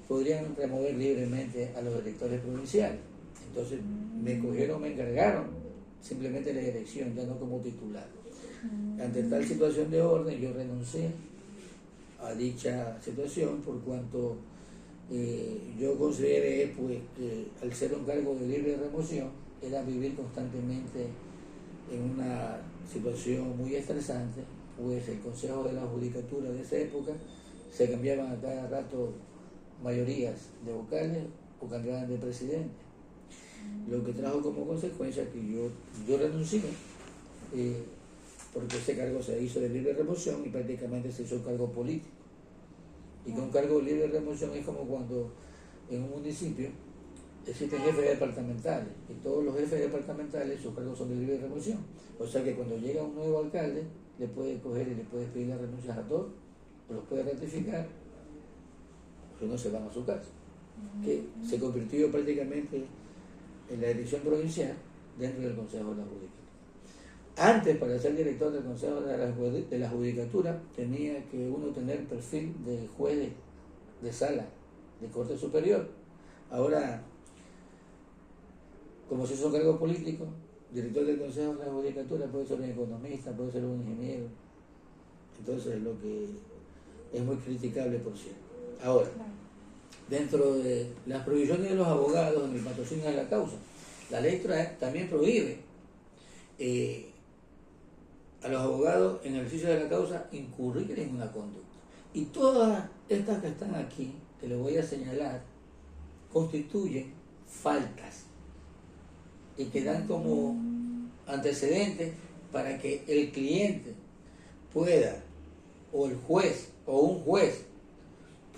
podrían remover libremente a los directores provinciales. Entonces me encargaron simplemente la elección, ya no como titular. Ante tal situación de orden, yo renuncié a dicha situación, por cuanto yo consideré pues que al ser un cargo de libre remoción era vivir constantemente en una situación muy estresante, pues el Consejo de la Judicatura de esa época se cambiaban a cada rato mayorías de vocales o cambiaban de presidente, lo que trajo como consecuencia que yo renuncié, porque ese cargo se hizo de libre remoción y prácticamente se hizo un cargo político. Y que un cargo de libre remoción es como cuando en un municipio existen jefes departamentales, y todos los jefes departamentales, sus cargos son de libre remoción. O sea que cuando llega un nuevo alcalde, le puede coger y le puede pedir las renuncias a todos, o los puede ratificar, o si no se van a su casa. que se convirtió prácticamente en la dirección provincial dentro del Consejo de la Judicatura. Antes, para ser director del Consejo de la Judicatura, tenía que uno tener perfil de juez de sala, de Corte Superior. Ahora, como si es un cargo político, director del Consejo de la Judicatura puede ser un economista, puede ser un ingeniero. Entonces, lo que es muy criticable, por cierto. Ahora, dentro de las prohibiciones de los abogados en el patrocinio de la causa, la ley también prohíbe a los abogados en el ejercicio de la causa incurrir en una conducta. Y todas estas que están aquí, que les voy a señalar, constituyen faltas y que dan como antecedentes para que el cliente pueda, o el juez, o un juez,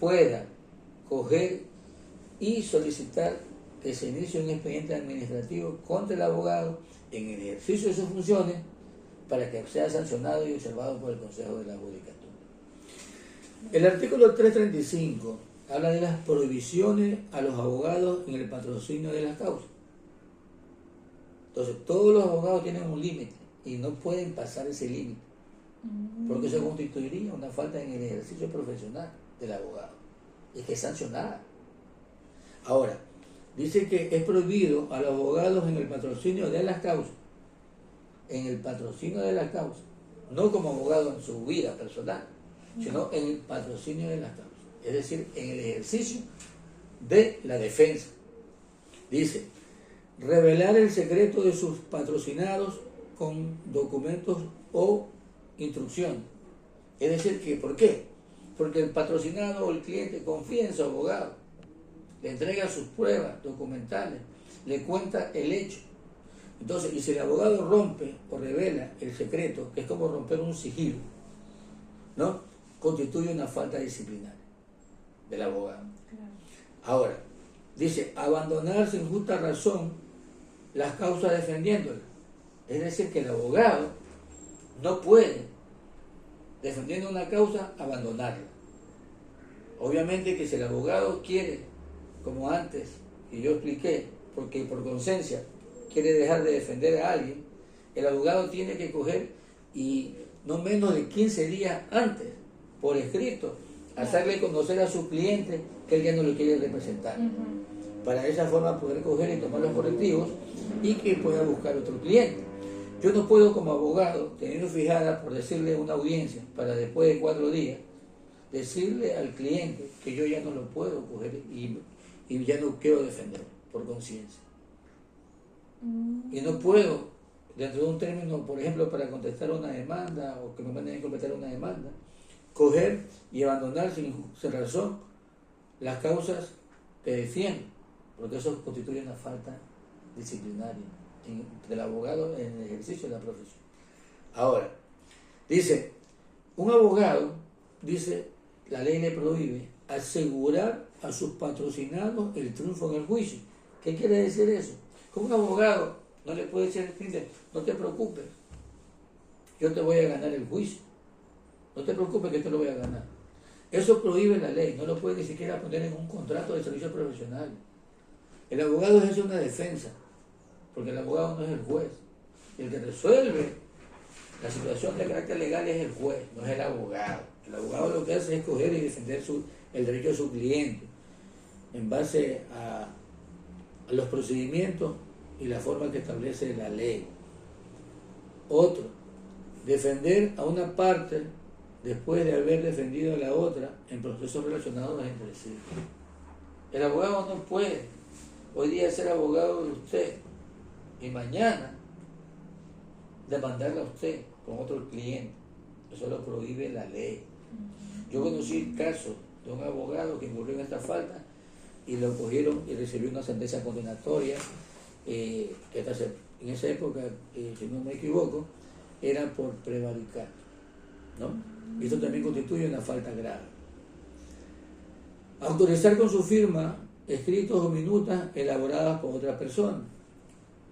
pueda coger y solicitar que se inicie un expediente administrativo contra el abogado en el ejercicio de sus funciones para que sea sancionado y observado por el Consejo de la Judicatura. El artículo 335 habla de las prohibiciones a los abogados en el patrocinio de las causas. Entonces, todos los abogados tienen un límite y no pueden pasar ese límite, porque eso constituiría una falta en el ejercicio profesional del abogado y que es sancionada. Ahora, dice que es prohibido a los abogados en el patrocinio de las causas, no como abogado en su vida personal, sino en el patrocinio de las causas, es decir, en el ejercicio de la defensa. Dice, revelar el secreto de sus patrocinados con documentos o instrucciones. Es decir, que ¿por qué? Porque el patrocinado o el cliente confía en su abogado, le entrega sus pruebas documentales, le cuenta el hecho. Entonces, y si el abogado rompe o revela el secreto, que es como romper un sigilo, ¿no?, constituye una falta disciplinaria del abogado. Claro. Ahora, dice, abandonar sin justa razón las causas defendiéndolas. Es decir, que el abogado no puede, defendiendo una causa, abandonarla. Obviamente que si el abogado quiere, como antes, y yo expliqué, porque por conciencia quiere dejar de defender a alguien, el abogado tiene que coger y no menos de 15 días antes, por escrito, hacerle conocer a su cliente que él ya no lo quiere representar. Para de esa forma poder coger y tomar los correctivos y que pueda buscar otro cliente. Yo no puedo como abogado, teniendo fijada por decirle una audiencia para después de 4 días, decirle al cliente que yo ya no lo puedo coger y ya no quiero defender por conciencia. Y no puedo, dentro de un término, por ejemplo, para contestar una demanda o que me manden a completar una demanda, coger y abandonar sin razón las causas que defiendo, porque eso constituye una falta disciplinaria del abogado en el ejercicio de la profesión. Ahora, dice, un abogado, dice, la ley le prohíbe asegurar a sus patrocinados el triunfo en el juicio. ¿Qué quiere decir eso? Que un abogado no le puede decir al cliente, no te preocupes, yo te voy a ganar el juicio, no te preocupes que te lo voy a ganar. Eso prohíbe la ley, no lo puede ni siquiera poner en un contrato de servicio profesional. El abogado ejerce una defensa, porque el abogado no es el juez. El que resuelve la situación de carácter legal es el juez, no es el abogado. El abogado lo que hace es coger y defender el derecho de su cliente en base a los procedimientos y la forma que establece la ley. Otro, defender a una parte después de haber defendido a la otra en procesos relacionados entre sí. El abogado no puede hoy día ser abogado de usted y mañana demandarle a usted con otro cliente. Eso lo prohíbe la ley. Yo conocí casos de un abogado que incurrió en esta falta y lo cogieron y recibió una sentencia condenatoria que en esa época, si no me equivoco, era por prevaricato, ¿no? Y eso también constituye una falta grave. Autorizar con su firma escritos o minutas elaboradas por otra persona.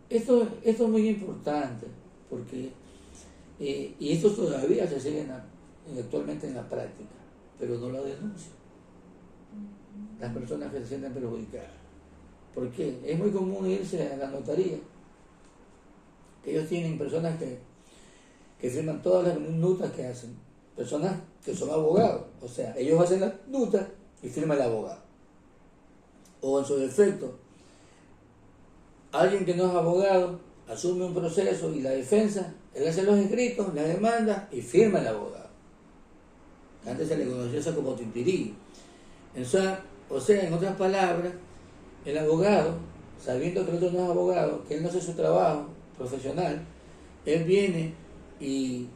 Esto es muy importante porque y esto todavía se sigue actualmente en la práctica, pero no lo denuncia. las personas que se sienten perjudicadas. ¿Por qué? Es muy común irse a la notaría, que ellos tienen personas que firman todas las minutas que hacen, personas que son abogados, o sea, ellos hacen las minutas y firma el abogado. O en su defecto, alguien que no es abogado asume un proceso y la defensa, él hace los escritos, la demanda y firma el abogado. Antes se le conocía eso como tintirí. O sea, en otras palabras, el abogado, sabiendo que el otro no es abogado, que él no hace su trabajo profesional, él viene y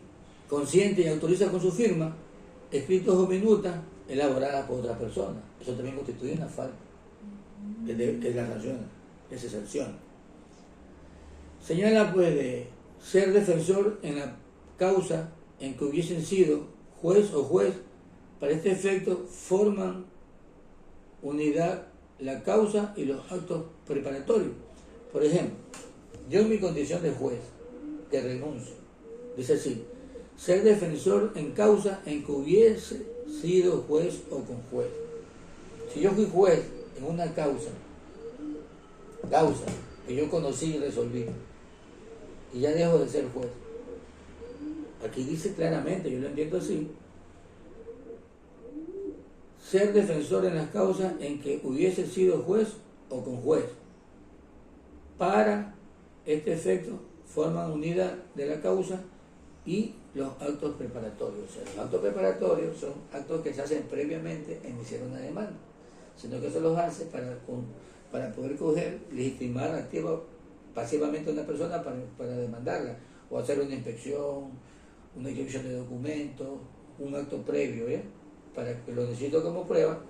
consciente y autoriza con su firma escritos o minutas elaboradas por otra persona. Eso también constituye una falta, que la sanciona, que se sanciona. Señala pues de ser defensor en la causa en que hubiesen sido juez o juez. Para este efecto forman unidad la causa y los actos preparatorios. Por ejemplo, yo en mi condición de juez, que renuncio, dice así: ser defensor en causa en que hubiese sido juez o con juez. Si yo fui juez en una causa que yo conocí y resolví, y ya dejo de ser juez, aquí dice claramente, yo lo entiendo así: ser defensor en las causas en que hubiese sido juez o con juez. Para este efecto forman unidad de la causa y los actos preparatorios. O sea, los actos preparatorios son actos que se hacen previamente a iniciar una demanda, sino que se los hace para poder legitimar pasivamente a una persona para demandarla, o hacer una inspección, una inscripción de documentos, un acto previo, ¿ya? Para que lo necesito como prueba,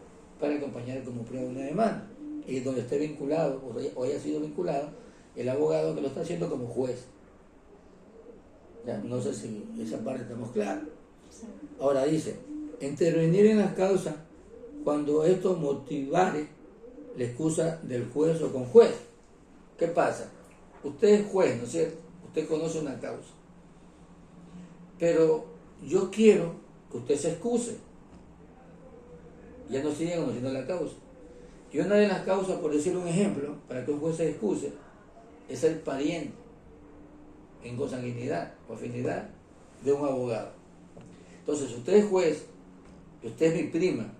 para acompañar como prueba una demanda, y donde esté vinculado o haya sido vinculado el abogado que lo está haciendo como juez. ¿Ya? No sé si esa parte estamos claros. Ahora dice: intervenir en las causas cuando esto motivare la excusa del juez o con juez. ¿Qué pasa? Usted es juez, ¿no es cierto? Usted conoce una causa, pero yo quiero que usted se excuse, ya no sigue conociendo la causa. Y una de las causas, por decir un ejemplo, para que un juez se excuse, es el pariente en consanguinidad o afinidad de un abogado. Entonces, si usted es juez, y usted es mi prima,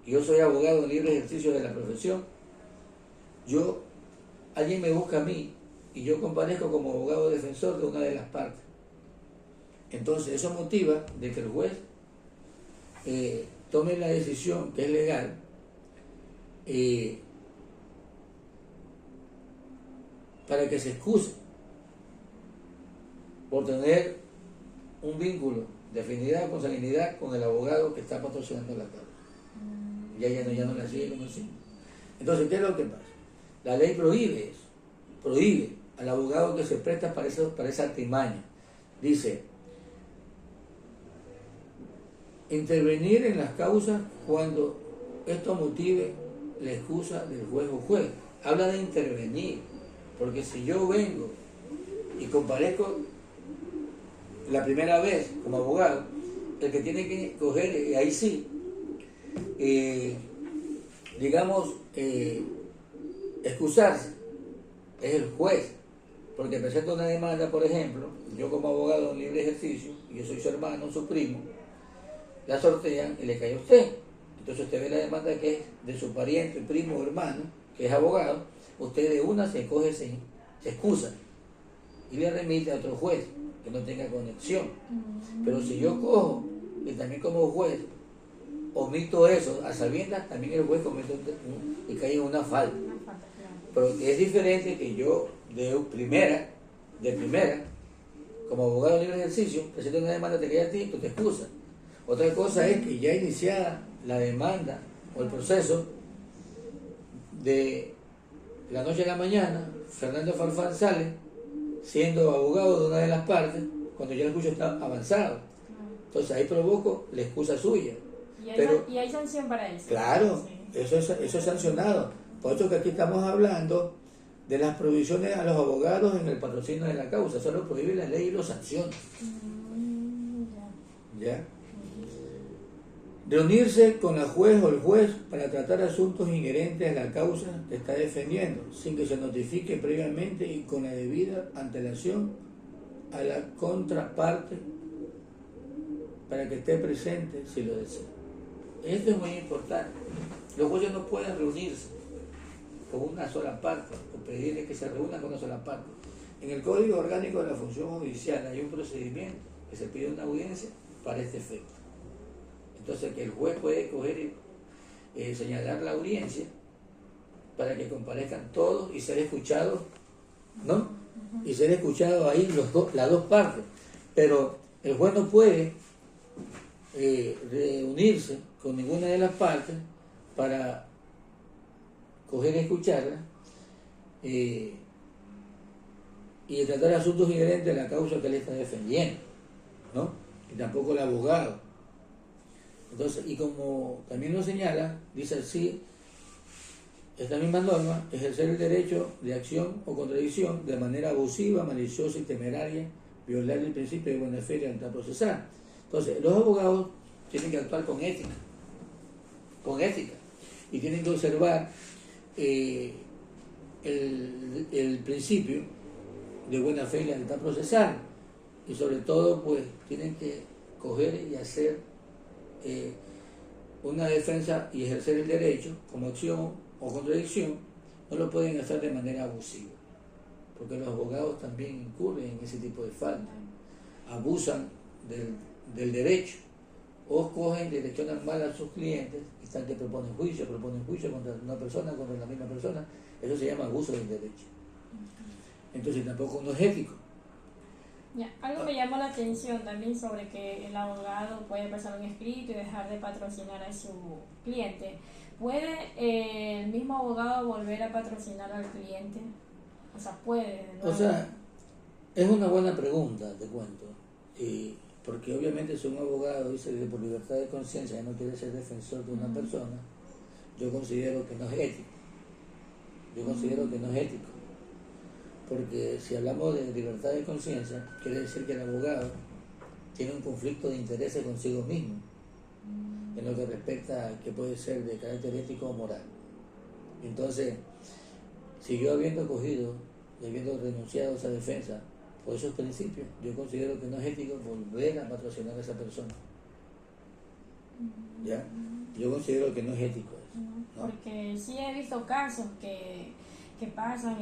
y yo soy abogado en libre ejercicio de la profesión, alguien me busca a mí y yo comparezco como abogado defensor de una de las partes. Entonces, eso motiva de que el juez tome la decisión, que es legal, para que se excuse por tener un vínculo de afinidad o consanguinidad con el abogado que está patrocinando la causa. Ya no la sigue conociendo. Entonces, ¿qué es lo que pasa? La ley prohíbe eso, prohíbe al abogado que se presta para esa artimaña. Dice: intervenir en las causas cuando esto motive la excusa del juez o juez. Habla de intervenir, porque si yo vengo y comparezco la primera vez como abogado, el que tiene que coger, ahí sí, excusarse es el juez, porque presenta una demanda, por ejemplo, yo como abogado en libre ejercicio, y yo soy su hermano, su primo, la sortean y le cae a usted. Entonces usted ve la demanda que es de su pariente, primo o hermano, que es abogado, usted de una se excusa y le remite a otro juez que no tenga conexión. Pero si yo cojo y también como juez omito eso a sabiendas, también el juez comete y cae en una falta. Pero es diferente que yo de primera, como abogado de libre ejercicio, presento una demanda, te cae a ti, tú te excusas. Otra cosa es que ya iniciada la demanda o el proceso, de la noche a la mañana, Fernando Farfán sale siendo abogado de una de las partes cuando ya el juicio está avanzado. Entonces ahí provoco la excusa suya. Y hay sanción para eso. Claro, sí. eso es sancionado. Por eso que aquí estamos hablando de las prohibiciones a los abogados en el patrocinio de la causa. Eso lo prohíbe la ley y lo sanciona. ¿Ya? Reunirse con la juez o el juez para tratar asuntos inherentes a la causa que está defendiendo, sin que se notifique previamente y con la debida antelación a la contraparte para que esté presente si lo desea. Esto es muy importante. Los jueces no pueden reunirse con una sola parte o pedirle que se reúnan con una sola parte. En el Código Orgánico de la Función Judicial hay un procedimiento que se pide una audiencia para este efecto. Entonces, que el juez puede coger y señalar la audiencia para que comparezcan todos y ser escuchados, ¿no? Y ser escuchados ahí las dos partes. Pero el juez no puede reunirse con ninguna de las partes para coger y escucharla y tratar asuntos inherentes a la causa que él está defendiendo, ¿no? Y tampoco el abogado. Entonces, y como también lo señala, dice así, esta misma norma, ejercer el derecho de acción o contradicción de manera abusiva, maliciosa y temeraria, violar el principio de buena fe y lealtad procesal. Entonces, los abogados tienen que actuar con ética, y tienen que observar el principio de buena fe y lealtad procesal, y sobre todo, pues, tienen que coger y hacer una defensa y ejercer el derecho como acción o contradicción. No lo pueden hacer de manera abusiva, porque los abogados también incurren en ese tipo de falta, abusan del derecho, o cogen direccionan mal a sus clientes y están que proponen juicio contra una persona, contra la misma persona. Eso se llama abuso del derecho. Entonces tampoco no es ético. Ya, algo me llamó la atención también sobre que el abogado puede pasar un escrito y dejar de patrocinar a su cliente. ¿Puede el mismo abogado volver a patrocinar al cliente? O sea, puede de nuevo. O sea, es una buena pregunta, te cuento. Porque obviamente si un abogado dice que por libertad de conciencia no quiere ser defensor de una persona, yo considero que no es ético. Porque si hablamos de libertad de conciencia, quiere decir que el abogado tiene un conflicto de intereses consigo mismo, en lo que respecta a que puede ser de carácter ético o moral. Entonces, si yo habiendo cogido y habiendo renunciado a esa defensa por esos principios, yo considero que no es ético volver a patrocinar a esa persona. ¿Ya? Yo considero que no es ético eso, ¿no? Porque sí he visto casos que pasan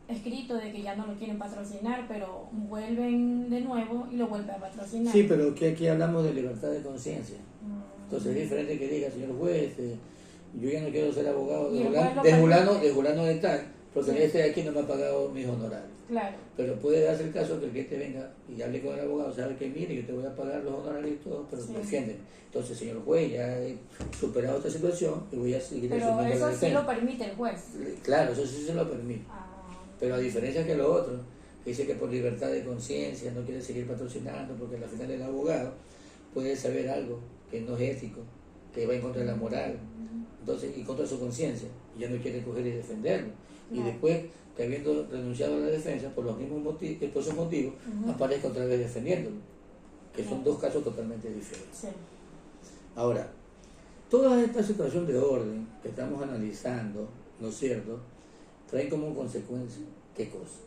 escrito de que ya no lo quieren patrocinar, pero vuelven de nuevo y lo vuelven a patrocinar. Sí, pero que aquí hablamos de libertad de conciencia. Entonces es diferente que diga, señor juez, yo ya no quiero ser abogado de fulano de tal, porque sí, este de aquí no me ha pagado mis honorarios. Claro. Pero puede darse el caso que el cliente venga y hable con el abogado, sabe que mire, yo te voy a pagar los honorarios y todo, pero defiéndeme. Entonces, señor juez, ya he superado esta situación y voy a seguir asumiendo la defensa. Pero eso sí lo permite el juez. Claro, eso sí se lo permite. Pero a diferencia que lo otro, que dice que por libertad de conciencia no quiere seguir patrocinando, porque al final el abogado puede saber algo que no es ético, que va en contra de la moral, entonces, y contra su conciencia, y ya no quiere coger y defenderlo. Y después, que habiendo renunciado a la defensa por los mismos motivos, por esos motivos, aparezca otra vez defendiéndolo, que son dos casos totalmente diferentes. Sí. Ahora, toda esta situación de orden que estamos analizando, ¿no es cierto?, trae como consecuencia, ¿qué cosa?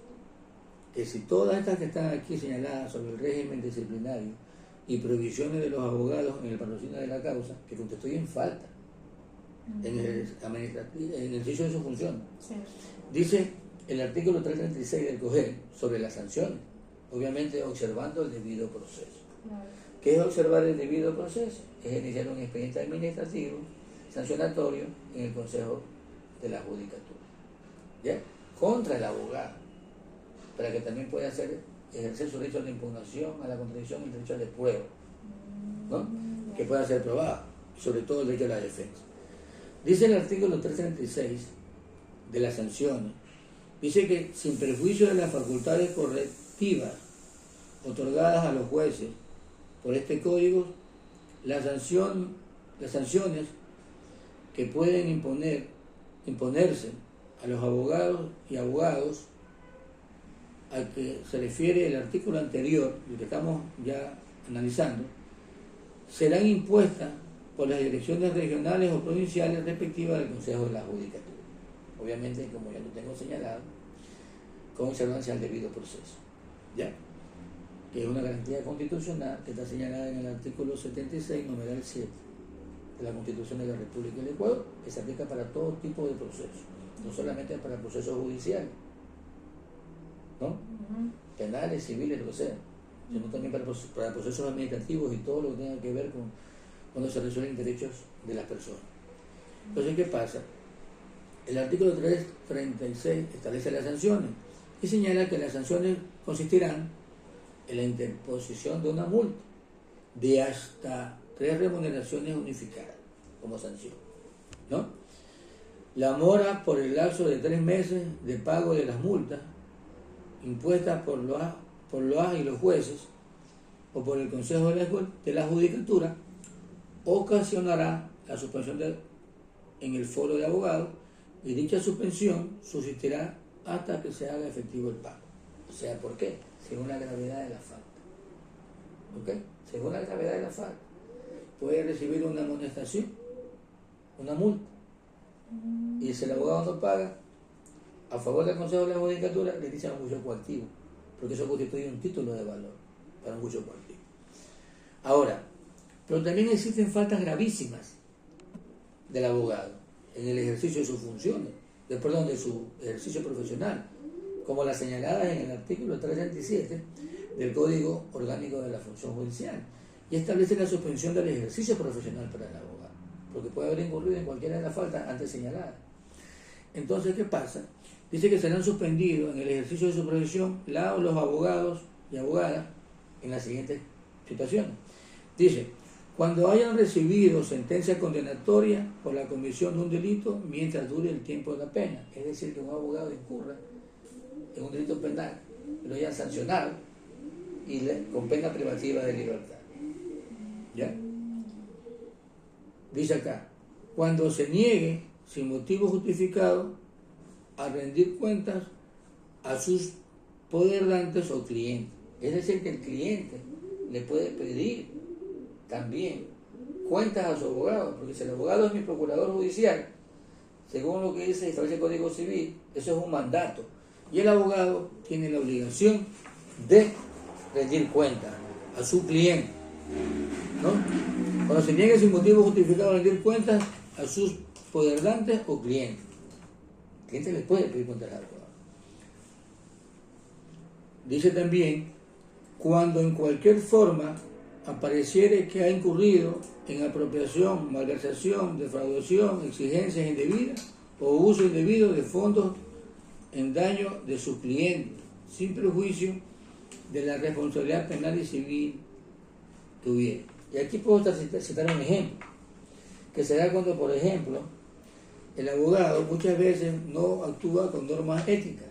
Que si todas estas que están aquí señaladas sobre el régimen disciplinario y prohibiciones de los abogados en el patrocinio de la causa, que estoy en falta en el ejercicio de su función. Sí. Dice el artículo 336 del COGEL sobre las sanciones, obviamente observando el debido proceso. Claro. ¿Qué es observar el debido proceso? Es iniciar un expediente administrativo sancionatorio en el Consejo de la Judicatura, ¿ya?, contra el abogado, para que también pueda ejercer su derecho a la impugnación, a la contradicción y el derecho de prueba, ¿no?, que pueda ser probado, sobre todo el derecho a la defensa. Dice el artículo 336 de las sanciones, dice que sin perjuicio de las facultades correctivas otorgadas a los jueces por este código, las sanciones que pueden imponerse a los abogados y abogados al que se refiere el artículo anterior, el que estamos ya analizando, serán impuestas por las direcciones regionales o provinciales respectivas del Consejo de la Judicatura. Obviamente, como ya lo tengo señalado, con observancia al debido proceso. ¿Ya? Que es una garantía constitucional que está señalada en el artículo 76, numeral 7 de la Constitución de la República del Ecuador, que se aplica para todo tipo de procesos, no solamente para procesos judiciales, ¿no? Penales, civiles, lo que sea, sino también para procesos administrativos y todo lo que tenga que ver con cuando se resuelven derechos de las personas. Entonces, ¿qué pasa? El artículo 336 establece las sanciones y señala que las sanciones consistirán en la interposición de una multa de hasta 3 remuneraciones unificadas como sanción, ¿no? La mora por el lapso de 3 meses de pago de las multas impuestas por los y los jueces o por el Consejo de la Judicatura ocasionará la suspensión en el foro de abogados, y dicha suspensión subsistirá hasta que se haga efectivo el pago. O sea, ¿por qué? Según la gravedad de la falta. ¿Ok? Según la gravedad de la falta. Puede recibir una amonestación, una multa, y si el abogado no paga, a favor del Consejo de la Judicatura le dicen un juicio coactivo, porque eso constituye un título de valor para un juicio coactivo. Ahora, pero también existen faltas gravísimas del abogado en el ejercicio de sus funciones, de su ejercicio profesional, como las señaladas en el artículo 337 del Código Orgánico de la Función Judicial, y establece la suspensión del ejercicio profesional para el abogado, porque puede haber incurrido en cualquiera de las faltas antes señaladas. Entonces, ¿qué pasa? Dice que serán suspendidos en el ejercicio de su profesión los abogados y abogadas en las siguientes situaciones. Dice, cuando hayan recibido sentencia condenatoria por la comisión de un delito mientras dure el tiempo de la pena. Es decir, que un abogado incurra en un delito penal, lo hayan sancionado y con pena privativa de libertad. ¿Ya? Dice acá, cuando se niegue sin motivo justificado a rendir cuentas a sus poderdantes o clientes. Es decir, que el cliente le puede pedir también cuentas a su abogado, porque si el abogado es mi procurador judicial, según lo que dice establece el Código Civil, eso es un mandato, y el abogado tiene la obligación de rendir cuentas a su cliente, ¿no? Cuando se niegue sin motivo justificado a rendir cuentas a sus poderdantes o clientes, el cliente les puede pedir cuentas al abogado. Dice también, cuando en cualquier forma apareciere que ha incurrido en apropiación, malversación, defraudación, exigencias indebidas o uso indebido de fondos en daño de sus clientes, sin perjuicio de la responsabilidad penal y civil que hubiera. Y aquí puedo citar un ejemplo, que se da cuando, por ejemplo, el abogado muchas veces no actúa con normas éticas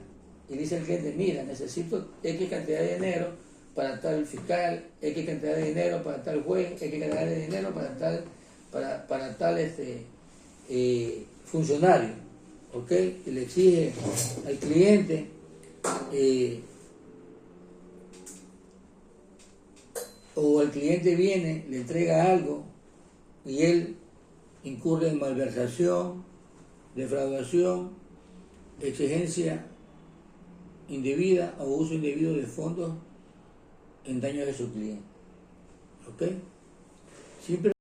y dice al cliente, mira, necesito X cantidad de dinero para tal fiscal, X cantidad de dinero para tal juez, X cantidad de dinero para tal funcionario, ¿ok? Y le exige al cliente o el cliente viene, le entrega algo y él incurre en malversación, defraudación, exigencia indebida o uso indebido de fondos en daño de su cliente. ¿Ok? Siempre